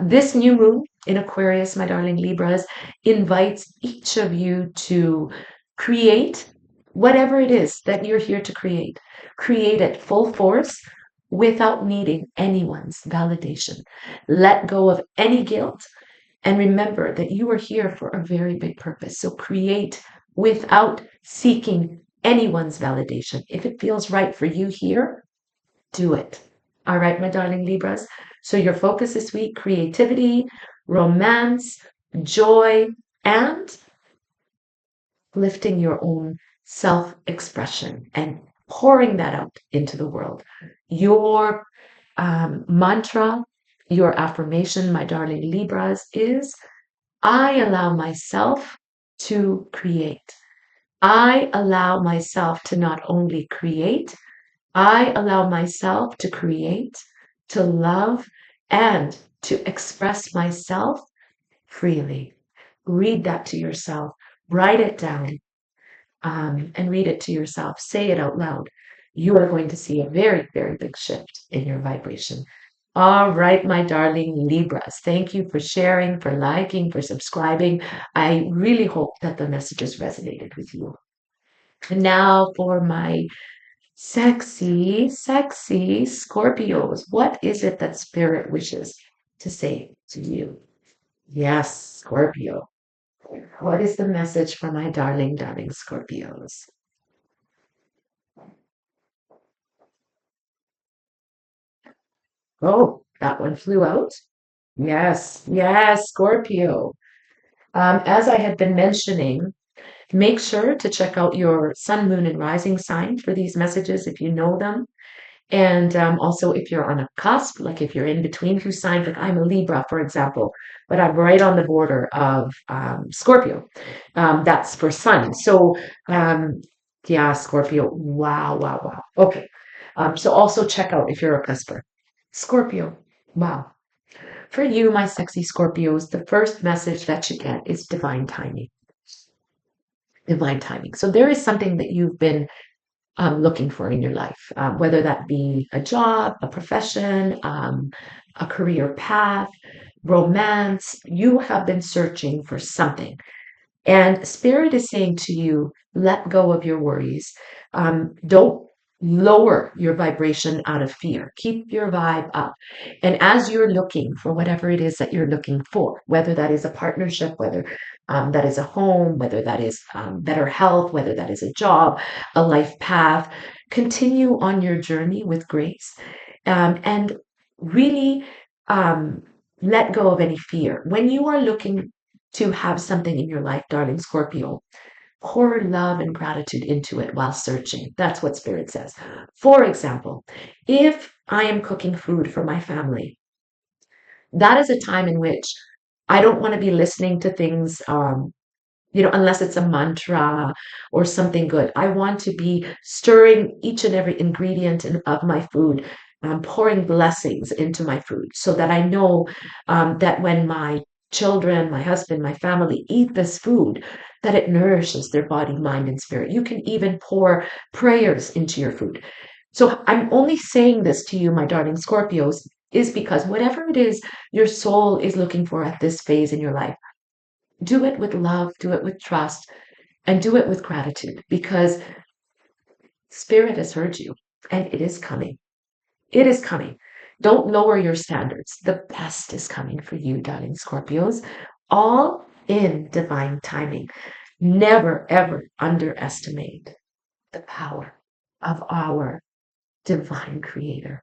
This new moon in Aquarius, my darling Libras, invites each of you to create whatever it is that you're here to create. Create it full force without needing anyone's validation. Let go of any guilt and remember that you are here for a very big purpose. So create without seeking anyone's validation. If it feels right for you here, do it. All right, my darling Libras. So your focus this week, creativity, romance, joy, and lifting your own self-expression and pouring that out into the world. Your mantra, your affirmation, my darling Libras, is I allow myself to create. I allow myself to not only create, I allow myself to create, to love, and to express myself freely. Read that to yourself, write it down, and read it to yourself. Say it out loud. You are going to see a very, very big shift in your vibration. All right, my darling Libras, thank you for sharing, for liking, for subscribing. I really hope that the messages resonated with you. And now for my sexy, sexy Scorpios. What is it that Spirit wishes to say to you? Yes, Scorpio. What is the message for my darling, darling Scorpios? Oh, that one flew out. Yes, yes, Scorpio. As I had been mentioning, make sure to check out your sun, moon, and rising sign for these messages if you know them. And also, if you're on a cusp, like if you're in between two signs, like I'm a Libra, for example, but I'm right on the border of Scorpio. That's for Sun. So, yeah, Scorpio. Wow, wow, wow. Okay. So also check out if you're a cusper. Scorpio. Wow. For you, my sexy Scorpios, the first message that you get is divine timing. Divine timing. So there is something that you've been looking for in your life, whether that be a job, a profession, a career path, romance. You have been searching for something. And Spirit is saying to you, let go of your worries. Don't lower your vibration out of fear. Keep your vibe up. And as you're looking for whatever it is that you're looking for, whether that is a partnership, whether that is a home, whether that is better health, whether that is a job, a life path, continue on your journey with grace, and really um, let go of any fear. When you are looking to have something in your life, darling Scorpio, pour love and gratitude into it while searching. That's what Spirit says. For example, if I am cooking food for my family, that is a time in which I don't want to be listening to things, unless it's a mantra or something good. I want to be stirring each and every ingredient of my food, pouring blessings into my food so that I know that when my children, my husband, my family eat this food, that it nourishes their body, mind, and spirit. You can even pour prayers into your food. So I'm only saying this to you, my darling Scorpios, is because whatever it is your soul is looking for at this phase in your life, do it with love, do it with trust, and do it with gratitude because Spirit has heard you and it is coming. It is coming. Don't lower your standards. The best is coming for you, darling Scorpios, all in divine timing. Never, ever underestimate the power of our divine creator.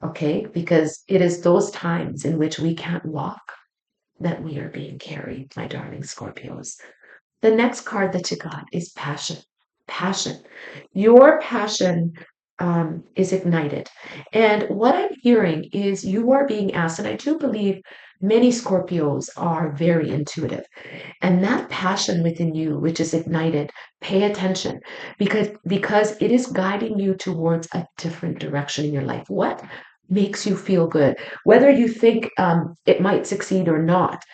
Okay? Because it is those times in which we can't walk that we are being carried, my darling Scorpios. The next card that you got is passion. Passion. Your passion is ignited. And what I'm hearing is you are being asked, and I do believe many Scorpios are very intuitive. And that passion within you, which is ignited, pay attention because it is guiding you towards a different direction in your life. What makes you feel good? Whether you think it might succeed or not,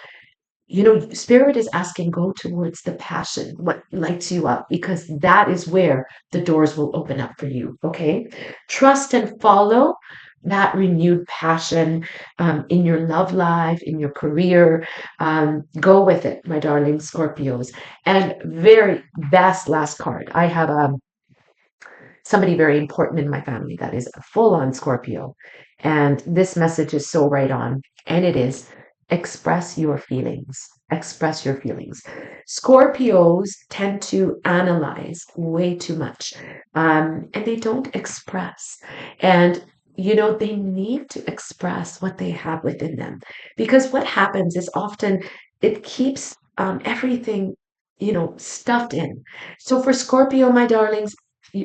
Spirit is asking, go towards the passion, what lights you up, because that is where the doors will open up for you. Okay. Trust and follow that renewed passion in your love life, in your career. Go with it, my darling Scorpios. And very best last card. I have somebody very important in my family that is a full on Scorpio. And this message is so right on. And it is express your feelings. Express your feelings. Scorpios tend to analyze way too much and they don't express. And they need to express what they have within them because what happens is often it keeps everything, stuffed in. So for Scorpio, my darlings,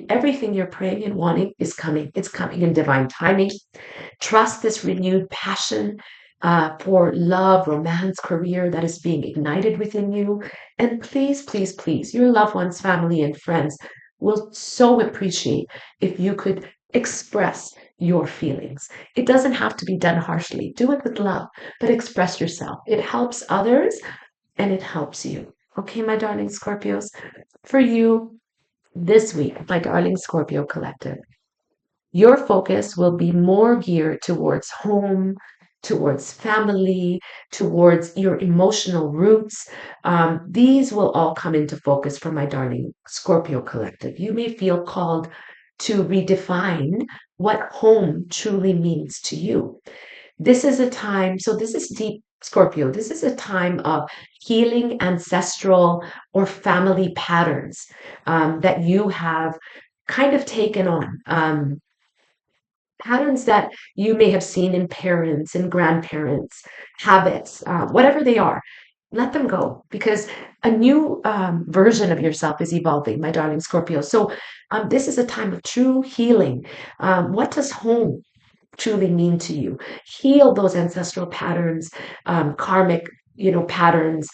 everything you're praying and wanting is coming. It's coming in divine timing. Trust this renewed passion for love, romance, career that is being ignited within you. And please, please, please, your loved ones, family, and friends will so appreciate if you could express your feelings. It doesn't have to be done harshly. Do it with love, but express yourself. It helps others and it helps you. Okay, my darling Scorpios, for you, this week, my darling Scorpio collective, your focus will be more geared towards home, towards family, towards your emotional roots. These will all come into focus for my darling Scorpio collective. You may feel called to redefine what home truly means to you. This is a time, so this is deep Scorpio. This is a time of healing ancestral or family patterns that you have kind of taken on. Patterns that you may have seen in parents and grandparents, habits, whatever they are, let them go because a new version of yourself is evolving, my darling Scorpio. So, this is a time of true healing. What does home truly mean to you? Heal those ancestral patterns, karmic, patterns,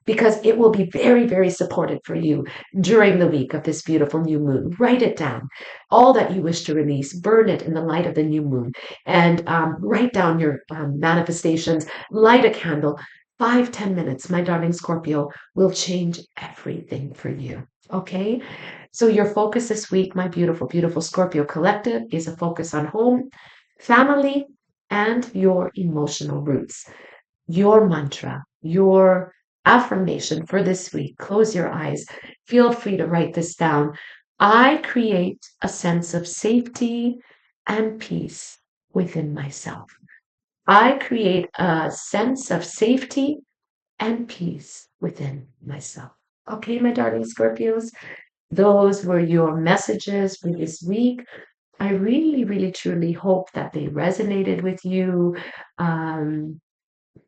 because it will be very, very supportive for you during the week of this beautiful new moon. Write it down. All that you wish to release, burn it in the light of the new moon, and write down your manifestations. Light a candle. 5, 10 minutes, my darling Scorpio, will change everything for you. Okay, so your focus this week, my beautiful, beautiful Scorpio collective, is a focus on home, family, and your emotional roots. Your mantra, your affirmation for this week. Close your eyes. Feel free to write this down. I create a sense of safety and peace within myself. I create a sense of safety and peace within myself. Okay, my darling Scorpios, those were your messages for this week. I really, really, truly hope that they resonated with you. Um,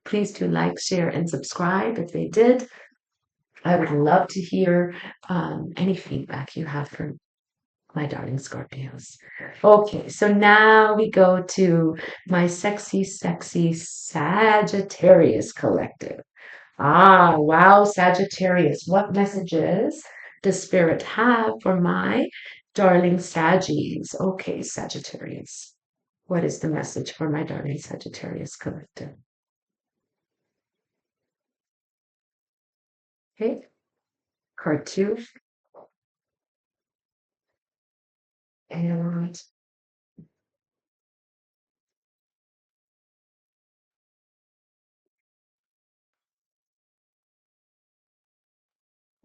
Please do like, share, and subscribe if they did. I would love to hear any feedback you have from my darling Scorpios. Okay, so now we go to my sexy, sexy Sagittarius collective. Ah, wow, Sagittarius. What messages does Spirit have for my darling Saggies? Okay, Sagittarius. What is the message for my darling Sagittarius collective? Okay, card two and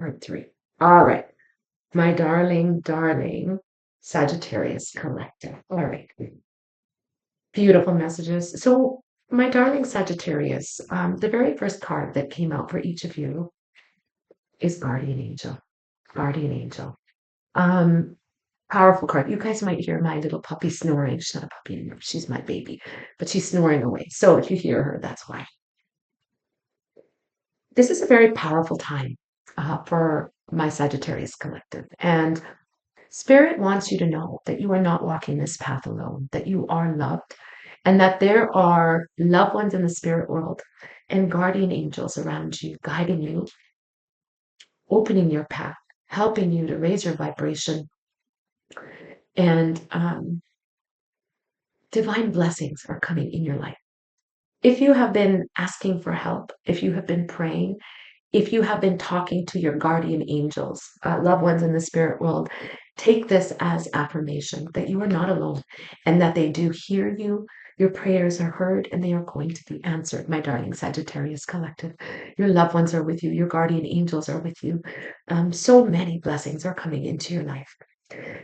card three. All right, my darling, darling Sagittarius collective. All right, beautiful messages. So, my darling Sagittarius, the very first card that came out for each of you is Guardian Angel. Guardian Angel. Um, Powerful card. You guys might hear my little puppy snoring. She's not a puppy anymore. She's my baby, but she's snoring away. So if you hear her, that's why. This is a very powerful time for my Sagittarius collective. And Spirit wants you to know that you are not walking this path alone, that you are loved, and that there are loved ones in the spirit world and guardian angels around you, guiding you, opening your path, helping you to raise your vibration. And divine blessings are coming in your life. If you have been asking for help, if you have been praying, if you have been talking to your guardian angels, loved ones in the spirit world, take this as affirmation that you are not alone and that they do hear you. Your prayers are heard and they are going to be answered, my darling Sagittarius collective. Your loved ones are with you. Your guardian angels are with you. So many blessings are coming into your life.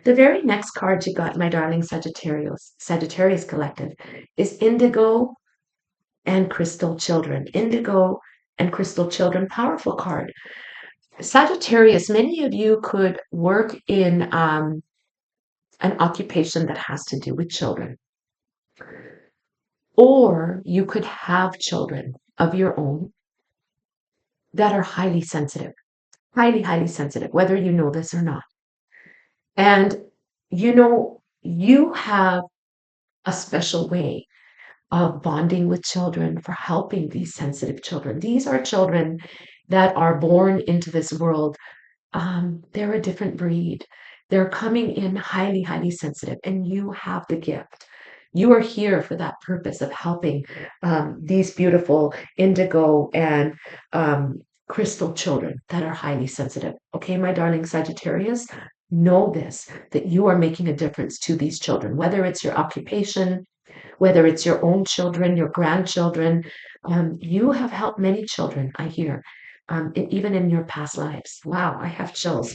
The very next card you got, my darling Sagittarius collective, is Indigo and Crystal Children. Indigo and Crystal Children, powerful card. Sagittarius, many of you could work in an occupation that has to do with children, or you could have children of your own that are highly sensitive, highly, highly sensitive, whether you know this or not. And you have a special way of bonding with children for helping these sensitive children. These are children that are born into this world. They're a different breed. They're coming in highly, highly sensitive, and you have the gift. You are here for that purpose of helping these beautiful indigo and crystal children that are highly sensitive. Okay, my darling Sagittarius, know this that you are making a difference to these children, whether it's your occupation, whether it's your own children, your grandchildren. You have helped many children, I hear, even in your past lives. Wow, I have chills.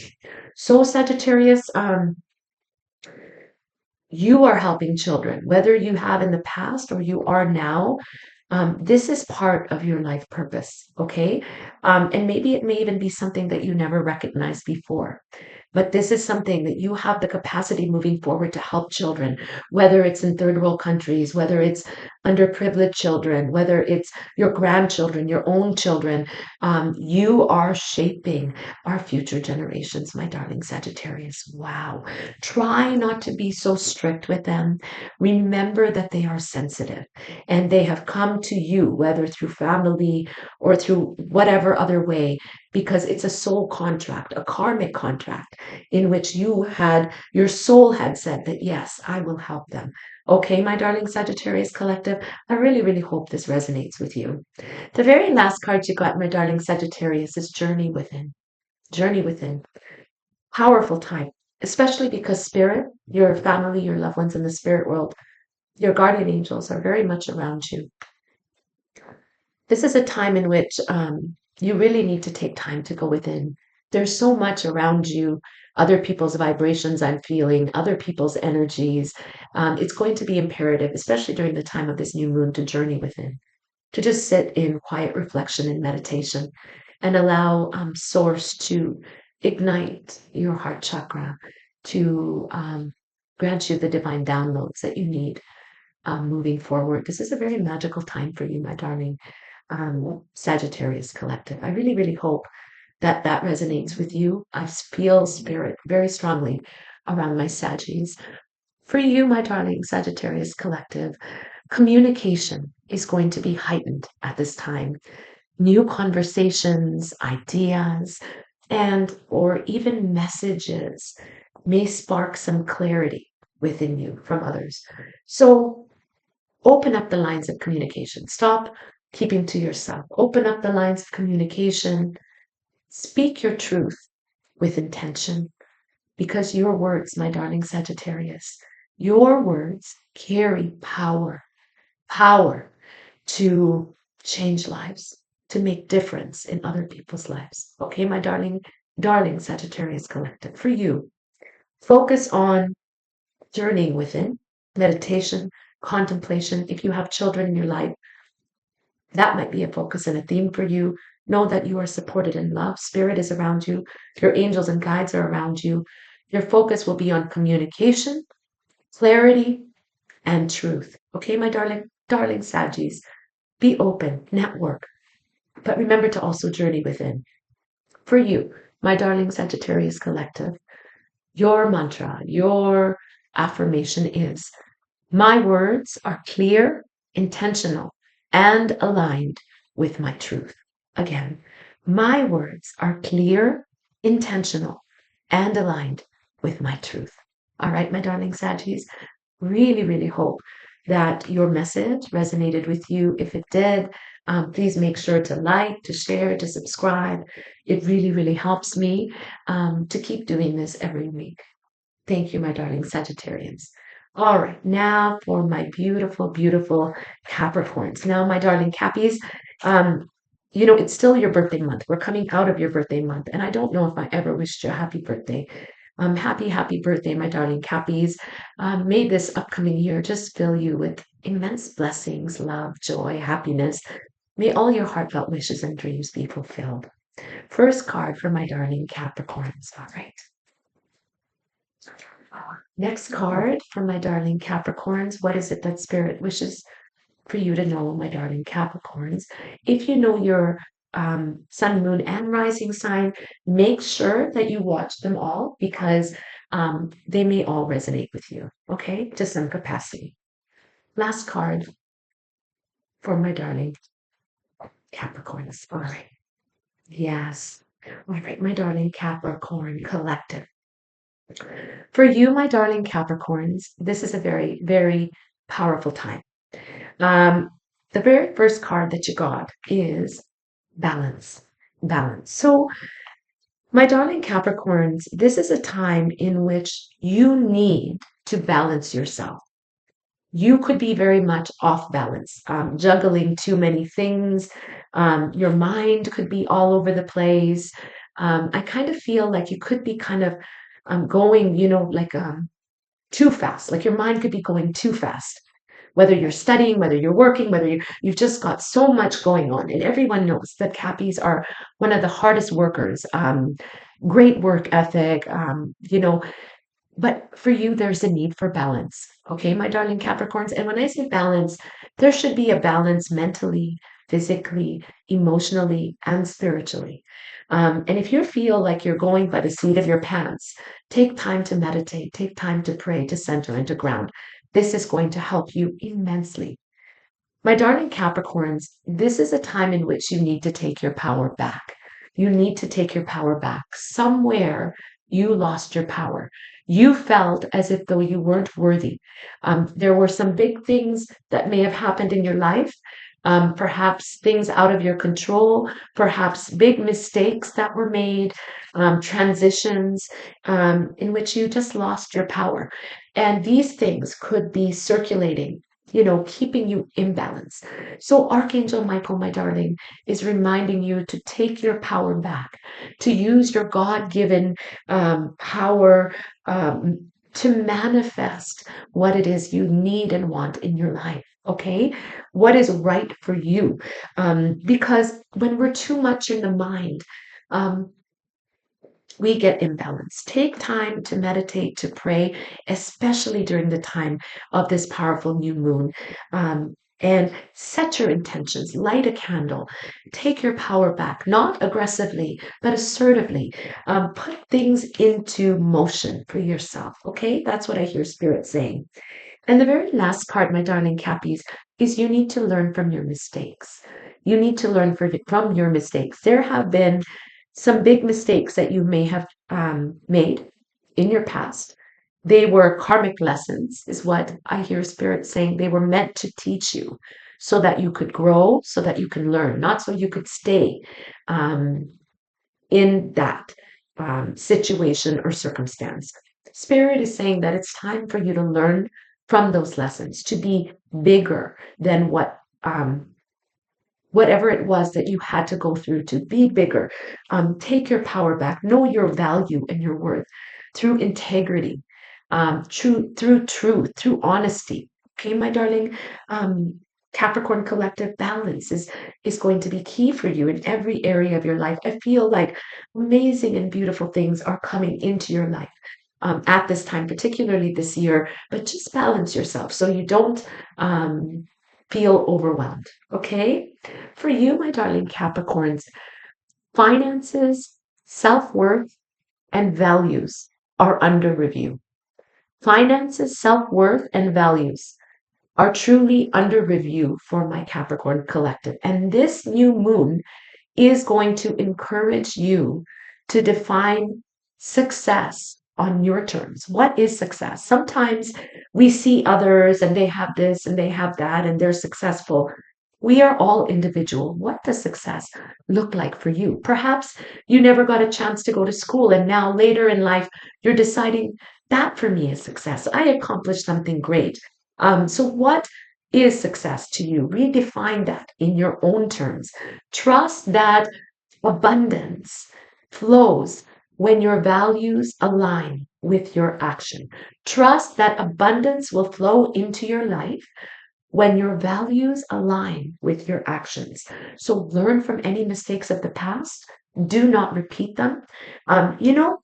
So, Sagittarius, you are helping children, whether you have in the past or you are now. This is part of your life purpose, okay? And maybe it may even be something that you never recognized before. But this is something that you have the capacity moving forward to help children, whether it's in third world countries, whether it's underprivileged children, whether it's your grandchildren, your own children. You are shaping our future generations, my darling Sagittarius. Wow. Try not to be so strict with them. Remember that they are sensitive and they have come to you, whether through family or through whatever other way, because it's a soul contract, a karmic contract in which your soul had said that, yes, I will help them. Okay, my darling Sagittarius collective, I really, really hope this resonates with you. The very last card you got, my darling Sagittarius, is Journey Within. Journey Within. Powerful time, especially because spirit, your family, your loved ones in the spirit world, your guardian angels are very much around you. This is a time in which you really need to take time to go within. There's so much around you, other people's vibrations I'm feeling, other people's energies. It's going to be imperative, especially during the time of this new moon, to journey within, to just sit in quiet reflection and meditation and allow Source to ignite your heart chakra, to grant you the divine downloads that you need moving forward. This is a very magical time for you, my darling Sagittarius collective. I really, really hope that that resonates with you. I feel spirit very strongly around my Saggies. For you, my darling Sagittarius collective, communication is going to be heightened at this time. New conversations, ideas, and or even messages may spark some clarity within you from others. So open up the lines of communication. Stop keeping to yourself. Open up the lines of communication. Speak your truth with intention, because your words, my darling Sagittarius, your words carry power, power to change lives, to make difference in other people's lives. Okay, my darling Sagittarius collective, for you, focus on journeying within, meditation, contemplation. If you have children in your life, that might be a focus and a theme for you. Know that you are supported in love. Spirit is around you. Your angels and guides are around you. Your focus will be on communication, clarity, and truth. Okay, my darling Saggies, be open, network, but remember to also journey within. For you, my darling Sagittarius collective, your mantra, your affirmation is, my words are clear, intentional, and aligned with my truth. Again, my words are clear, intentional, and aligned with my truth. All right, my darling Saggies, really, really hope that your message resonated with you. If it did, please make sure to like, to share, to subscribe. It really, really helps me to keep doing this every week. Thank you, my darling Sagittarians. All right, now for my beautiful, beautiful Capricorns. Now, my darling Cappies, it's still your birthday month. We're coming out of your birthday month, and I don't know if I ever wished you a happy birthday. Happy birthday, my darling Cappies. May this upcoming year just fill you with immense blessings, love, joy, happiness. May all your heartfelt wishes and dreams be fulfilled. First card for my darling Capricorns. All right. Next card for my darling Capricorns. What is it that Spirit wishes for you to know, my darling Capricorns? If you know your sun, moon, and rising sign, make sure that you watch them all, because they may all resonate with you, okay, to some capacity. Last card for my darling Capricorns. All right. Yes. All right, my darling Capricorn collective. For you, my darling Capricorns, this is a very, very powerful time. The very first card that you got is balance. Balance. So, my darling Capricorns, this is a time in which you need to balance yourself. You could be very much off balance, juggling too many things. Your mind could be all over the place. I kind of feel like you could be kind of going, like too fast. Like your mind could be going too fast. Whether you're studying, whether you're working, whether you've just got so much going on. And everyone knows that Cappies are one of the hardest workers, great work ethic, but for you, there's a need for balance. Okay, my darling Capricorns. And when I say balance, there should be a balance mentally, physically, emotionally, and spiritually. And if you feel like you're going by the seat of your pants, take time to meditate, take time to pray, to center, and to ground. This is going to help you immensely. My darling Capricorns, this is a time in which you need to take your power back. You need to take your power back. Somewhere you lost your power. You felt as if though you weren't worthy. There were some big things that may have happened in your life, perhaps things out of your control, perhaps big mistakes that were made, transitions in which you just lost your power. And these things could be circulating, keeping you imbalanced. So Archangel Michael, my darling, is reminding you to take your power back, to use your God-given power to manifest what it is you need and want in your life. Okay, what is right for you? Because when we're too much in the mind, um, we get imbalanced. Take time to meditate, to pray, especially during the time of this powerful new moon. And set your intentions, light a candle, take your power back, not aggressively, but assertively. Put things into motion for yourself. Okay, that's what I hear Spirit saying. And the very last part, my darling Cappies, is you need to learn from your mistakes. You need to learn from your mistakes. There have been some big mistakes that you may have made in your past. They were karmic lessons, is what I hear Spirit saying. They were meant to teach you so that you could grow, so that you can learn, not so you could stay um, in that situation or circumstance. Spirit is saying that it's time for you to learn from those lessons, to be bigger than whatever it was that you had to go through, to be bigger. Take your power back, know your value and your worth through integrity, through truth, through honesty. Okay, my darling. Capricorn collective balance is going to be key for you in every area of your life. I feel like amazing and beautiful things are coming into your life at this time, particularly this year, but just balance yourself so you don't feel overwhelmed. Okay? For you, my darling Capricorns, finances, self worth, and values are under review. Finances, self worth, and values are truly under review for my Capricorn collective. And this new moon is going to encourage you to define success on your terms. What is success? Sometimes we see others and they have this and they have that and they're successful. We are all individual. What does success look like for you? Perhaps you never got a chance to go to school, and now later in life, you're deciding that for me is success. I accomplished something great. So, what is success to you? Redefine that in your own terms. Trust that abundance flows when your values align with your action. Trust that abundance will flow into your life when your values align with your actions. So learn from any mistakes of the past. Do not repeat them. You know,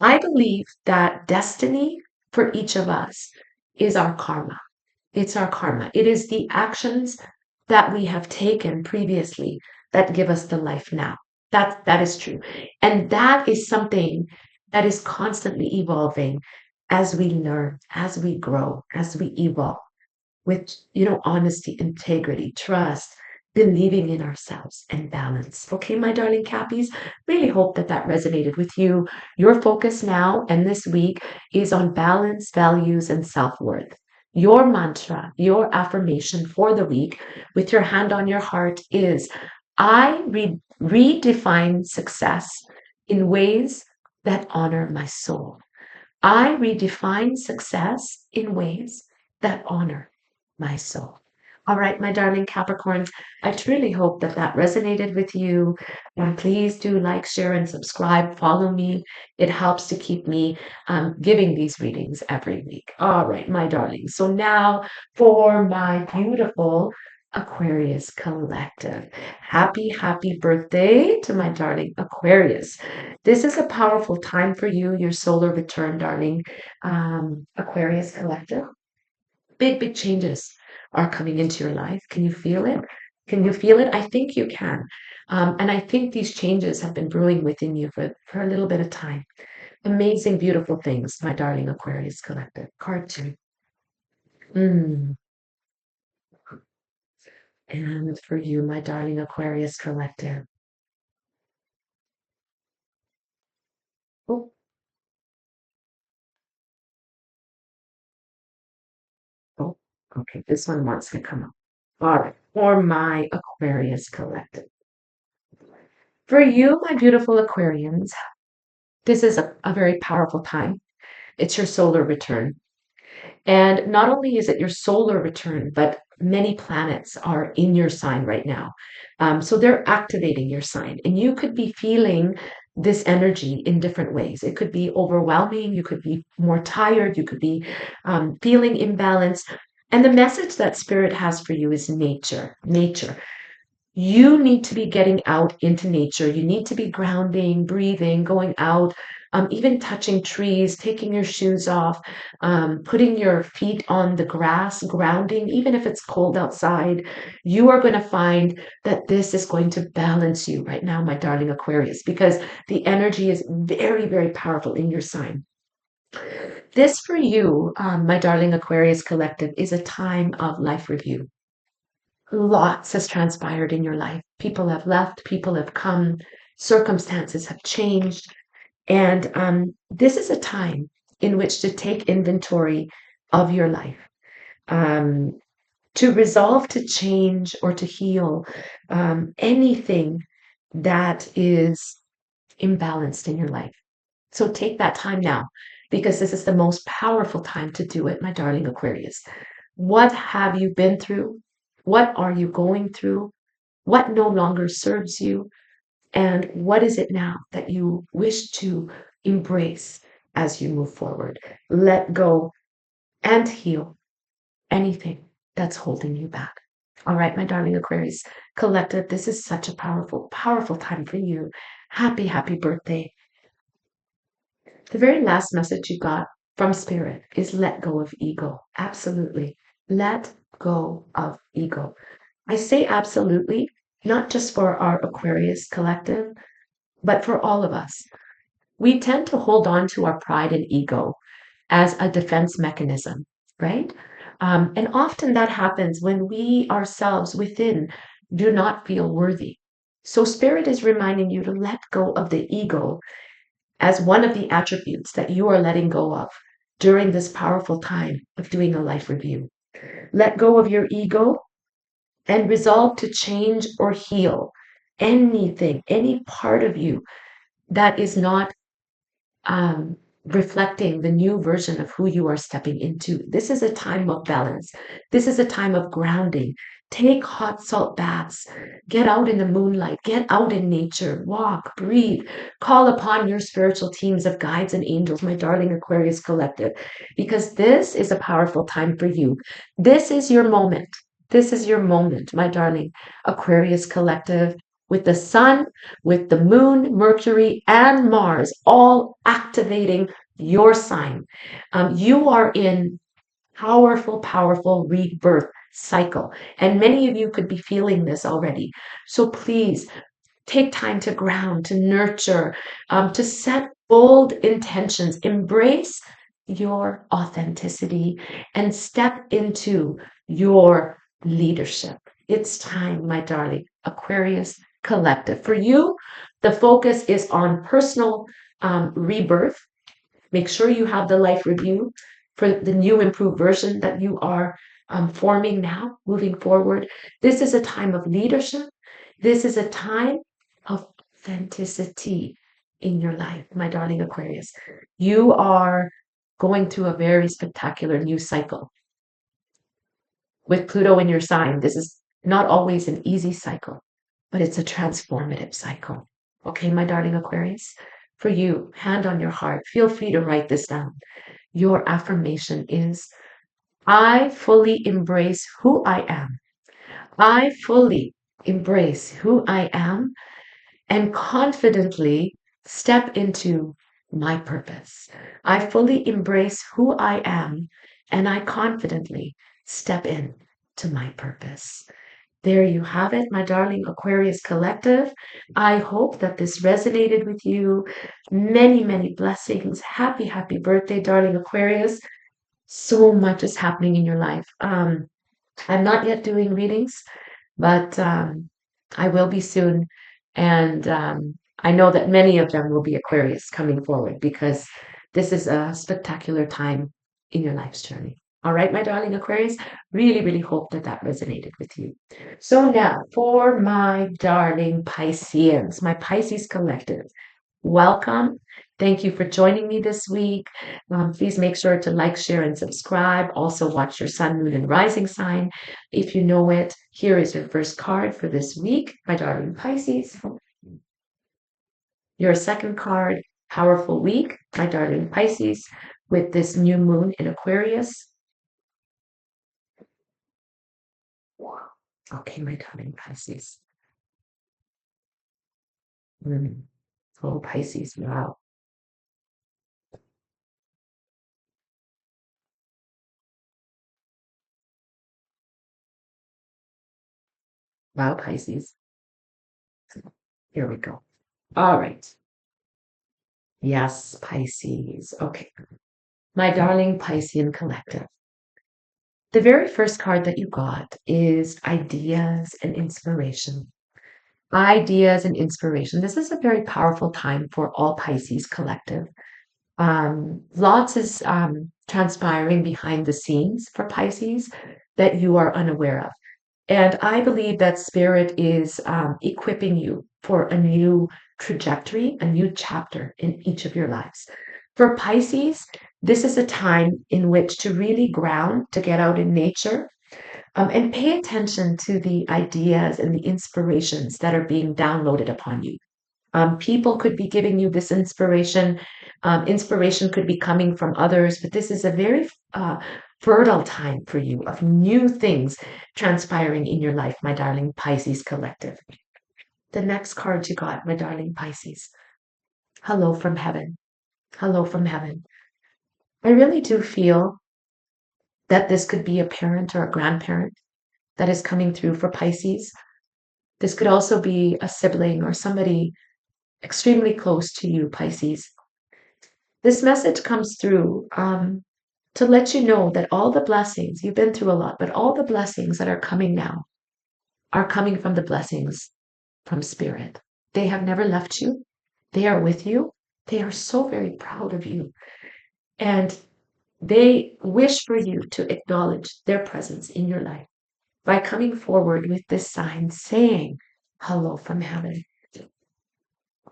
I believe that destiny for each of us is our karma. It's our karma. It is the actions that we have taken previously that give us the life now. That is true. And that is something that is constantly evolving as we learn, as we grow, as we evolve with, honesty, integrity, trust, believing in ourselves and balance. Okay, my darling Cappies, really hope that that resonated with you. Your focus now and this week is on balance, values, and self-worth. Your mantra, your affirmation for the week with your hand on your heart is I redefine success in ways that honor my soul. I redefine success in ways that honor my soul. All right, my darling Capricorns, I truly hope that that resonated with you. And please do like, share, and subscribe. Follow me. It helps to keep me giving these readings every week. All right, my darlings. So now for my beautiful Aquarius collective. Happy, happy birthday to my darling Aquarius. This is a powerful time for you, your solar return, darling Aquarius collective. Big, big changes are coming into your life. Can you feel it? Can you feel it? I think you can. And I think these changes have been brewing within you for a little bit of time. Amazing, beautiful things, my darling Aquarius collective. Card two. Mm. And for you, my darling Aquarius collective. Oh, oh, okay. This one wants to come up. All right. for my Aquarius collective. For you, my beautiful Aquarians, this is a very powerful time. It's your solar return. And not only is it your solar return, but many planets are in your sign right now. So they're activating your sign. And you could be feeling this energy in different ways. It could be overwhelming. You could be more tired. You could be feeling imbalanced. And the message that Spirit has for you is nature. Nature. You need to be getting out into nature. You need to be grounding, breathing, going out, even touching trees, taking your shoes off, putting your feet on the grass, grounding, even if it's cold outside. You are going to find that this is going to balance you right now, my darling Aquarius, because the energy is very, very powerful in your sign. This for you, my darling Aquarius collective, is a time of life review. Lots has transpired in your life. People have left, people have come, circumstances have changed. And this is a time in which to take inventory of your life, um, to resolve to change or to heal anything that is imbalanced in your life. So take that time now, because this is the most powerful time to do it, my darling Aquarius. What have you been through? What are you going through? What no longer serves you? And what is it now that you wish to embrace as you move forward? Let go and heal anything that's holding you back. All right, my darling Aquarius collective, this is such a powerful, powerful time for you. Happy, happy birthday. The very last message you got from Spirit is let go of ego. Absolutely. Let go of ego. I say absolutely, not just for our Aquarius collective, but for all of us. We tend to hold on to our pride and ego as a defense mechanism, right? And often that happens when we ourselves within do not feel worthy. So, Spirit is reminding you to let go of the ego as one of the attributes that you are letting go of during this powerful time of doing a life review. Let go of your ego and resolve to change or heal anything, any part of you that is not reflecting the new version of who you are stepping into. This is a time of balance. This is a time of grounding. Take hot salt baths. Get out in the moonlight. Get out in nature. Walk, breathe. Call upon your spiritual teams of guides and angels, my darling Aquarius collective, because this is a powerful time for you. This is your moment. This is your moment, my darling Aquarius collective, with the sun, with the moon, Mercury, and Mars all activating your sign. You are in powerful, powerful rebirth cycle. And many of you could be feeling this already. So please take time to ground, to nurture, to set bold intentions, embrace your authenticity, and step into your leadership. It's time, my darling Aquarius collective. For you, the focus is on personal rebirth. Make sure you have the life review for the new improved version that you are forming now, moving forward. This is a time of leadership. This is a time of authenticity in your life, my darling Aquarius. You are going through a very spectacular new cycle. With Pluto in your sign, this is not always an easy cycle, but it's a transformative cycle. Okay, my darling Aquarius? For you, hand on your heart, feel free to write this down. Your affirmation is I fully embrace who I am. I fully embrace who I am and confidently step into my purpose. I fully embrace who I am and I confidently step in to my purpose. There you have it, my darling Aquarius collective. I hope that this resonated with you. Many, many blessings. Happy, happy birthday, darling Aquarius. So much is happening in your life. I'm not yet doing readings, but I will be soon. And I know that many of them will be Aquarius coming forward because this is a spectacular time in your life's journey. All right, my darling Aquarius, really, really hope that that resonated with you. So now for my darling Pisceans, my Pisces collective, welcome. Thank you for joining me this week. Please make sure to like, share, and subscribe. Also, watch your sun, moon, and rising sign. If you know it, here is your first card for this week, my darling Pisces. Your second card, powerful week, my darling Pisces, with this new moon in Aquarius. Okay, my darling Pisces. Oh, Pisces, wow. Wow, Pisces. Here we go. All right. Yes, Pisces. Okay. My darling Piscean collective. The very first card that you got is ideas and inspiration. Ideas and inspiration. This is a very powerful time for all Pisces collective. Lots is transpiring behind the scenes for Pisces that you are unaware of. And I believe that Spirit is equipping you for a new trajectory, a new chapter in each of your lives. For Pisces, this is a time in which to really ground, to get out in nature, and pay attention to the ideas and the inspirations that are being downloaded upon you. People could be giving you this inspiration. Inspiration could be coming from others, but this is a very fertile time for you of new things transpiring in your life, my darling Pisces collective. The next card you got, my darling Pisces. Hello from heaven. Hello from heaven. I really do feel that this could be a parent or a grandparent that is coming through for Pisces. This could also be a sibling or somebody extremely close to you, Pisces. This message comes through to let you know that all the blessings, you've been through a lot, but all the blessings that are coming now are coming from the blessings from Spirit. They have never left you. They are with you. They are so very proud of you. And they wish for you to acknowledge their presence in your life by coming forward with this sign saying, hello from heaven.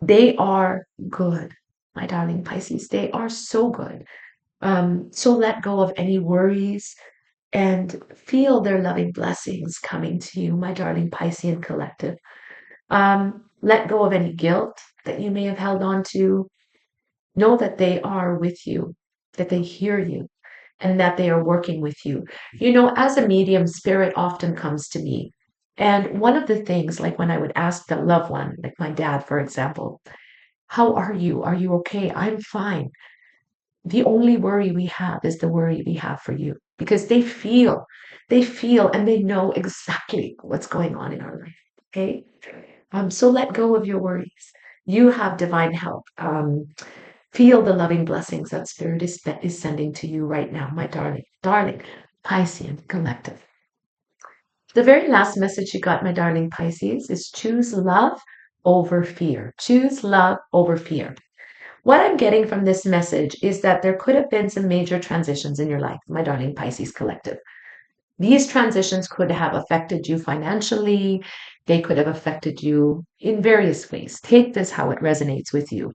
They are good, my darling Pisces. They are so good. So let go of any worries and feel their loving blessings coming to you, my darling Piscean collective. Let go of any guilt that you may have held on to. Know that they are with you, that they hear you, and that they are working with you. You know, as a medium, spirit often comes to me. And one of the things, like when I would ask the loved one, like my dad, for example, how are you? Are you okay? I'm fine. The only worry we have is the worry we have for you because they feel and they know exactly what's going on in our life. Okay. So let go of your worries. You have divine help. Feel the loving blessings that Spirit is sending to you right now, my darling Piscean collective. The very last message you got, my darling Pisces, is choose love over fear. Choose love over fear. What I'm getting from this message is that there could have been some major transitions in your life, my darling Pisces collective. These transitions could have affected you financially. They could have affected you in various ways. Take this how it resonates with you.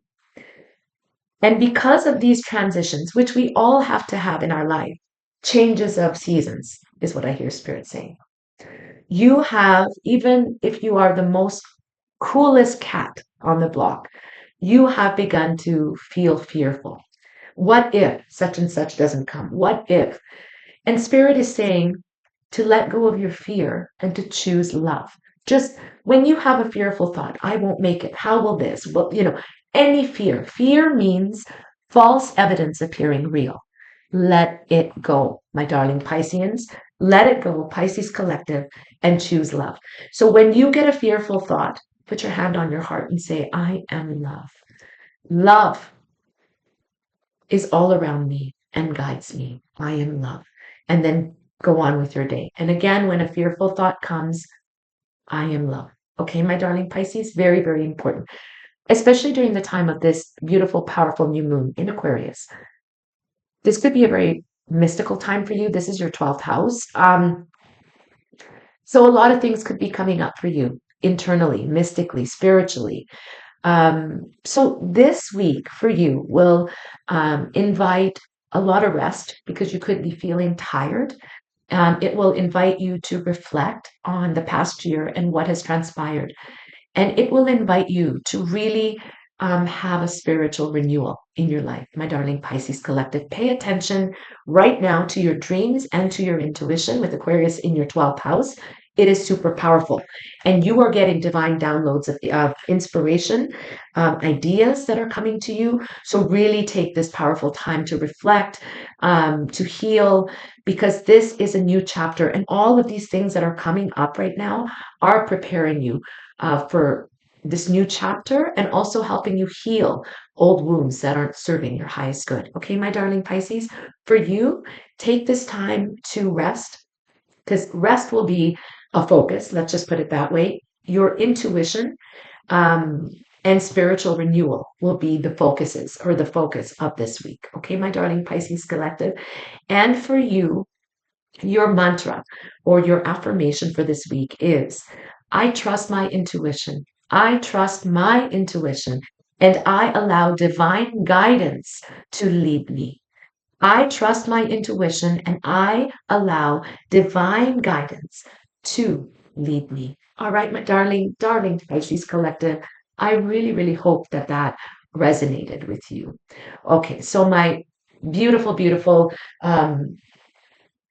And because of these transitions, which we all have to have in our life, changes of seasons is what I hear Spirit saying. You have, even if you are the most coolest cat on the block, you have begun to feel fearful. What if such and such doesn't come? What if? And Spirit is saying to let go of your fear and to choose love. Just when you have a fearful thought, I won't make it. How will this? Well, any fear. Fear means false evidence appearing real. Let it go, my darling Pisceans. Let it go, Pisces collective, and choose love. So when you get a fearful thought, put your hand on your heart and say, I am love. Love is all around me and guides me. I am love. And then go on with your day. And again, when a fearful thought comes, I am love. Okay, my darling Pisces, very, very important, especially during the time of this beautiful, powerful new moon in Aquarius. This could be a very mystical time for you. This is your 12th house. So a lot of things could be coming up for you internally, mystically, spiritually. So this week for you will invite a lot of rest because you could be feeling tired. It will invite you to reflect on the past year and what has transpired. And it will invite you to really have a spiritual renewal in your life, my darling Pisces collective. Pay attention right now to your dreams and to your intuition with Aquarius in your 12th house. It is super powerful. And you are getting divine downloads of inspiration, ideas that are coming to you. So, really take this powerful time to reflect, to heal, because this is a new chapter. And all of these things that are coming up right now are preparing you for this new chapter and also helping you heal old wounds that aren't serving your highest good. Okay, my darling Pisces, for you, take this time to rest because rest will be a focus. Let's just put it that way. Your intuition um, and spiritual renewal will be the focuses or the focus of this week. Okay, my darling Pisces collective. And for you, your mantra or your affirmation for this week is I trust my intuition. I trust my intuition and I allow divine guidance to lead me. I trust my intuition and I allow divine guidance to lead me. All right, my darling Pisces collective. I really, really hope that that resonated with you. Okay, so my beautiful um,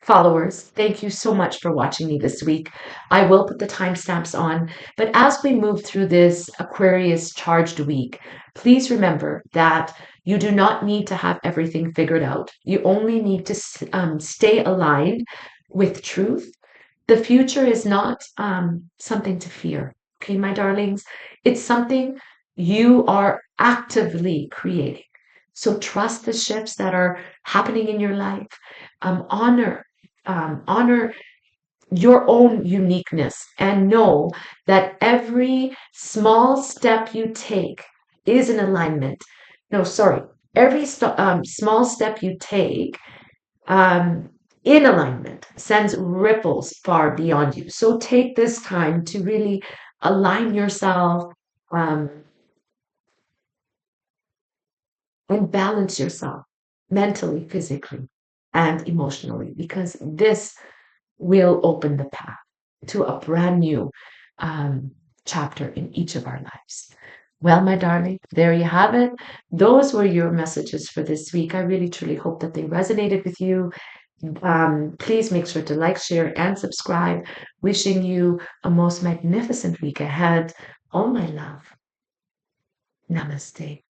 followers, thank you so much for watching me this week. I will put the timestamps on, but as we move through this Aquarius charged week, please remember that you do not need to have everything figured out. You only need to stay aligned with truth. The future is not something to fear. Okay, my darlings, it's something you are actively creating. So trust the shifts that are happening in your life. Honor your own uniqueness and know that every small step you take is in alignment. No, sorry. Every small step you take um, in alignment sends ripples far beyond you. So take this time to really align yourself um, and balance yourself mentally, physically, and emotionally, because this will open the path to a brand new um, chapter in each of our lives. Well, my darling, there you have it. Those were your messages for this week. I really, truly hope that they resonated with you. Please make sure to like, share, and subscribe. Wishing you a most magnificent week ahead. All my love. Namaste.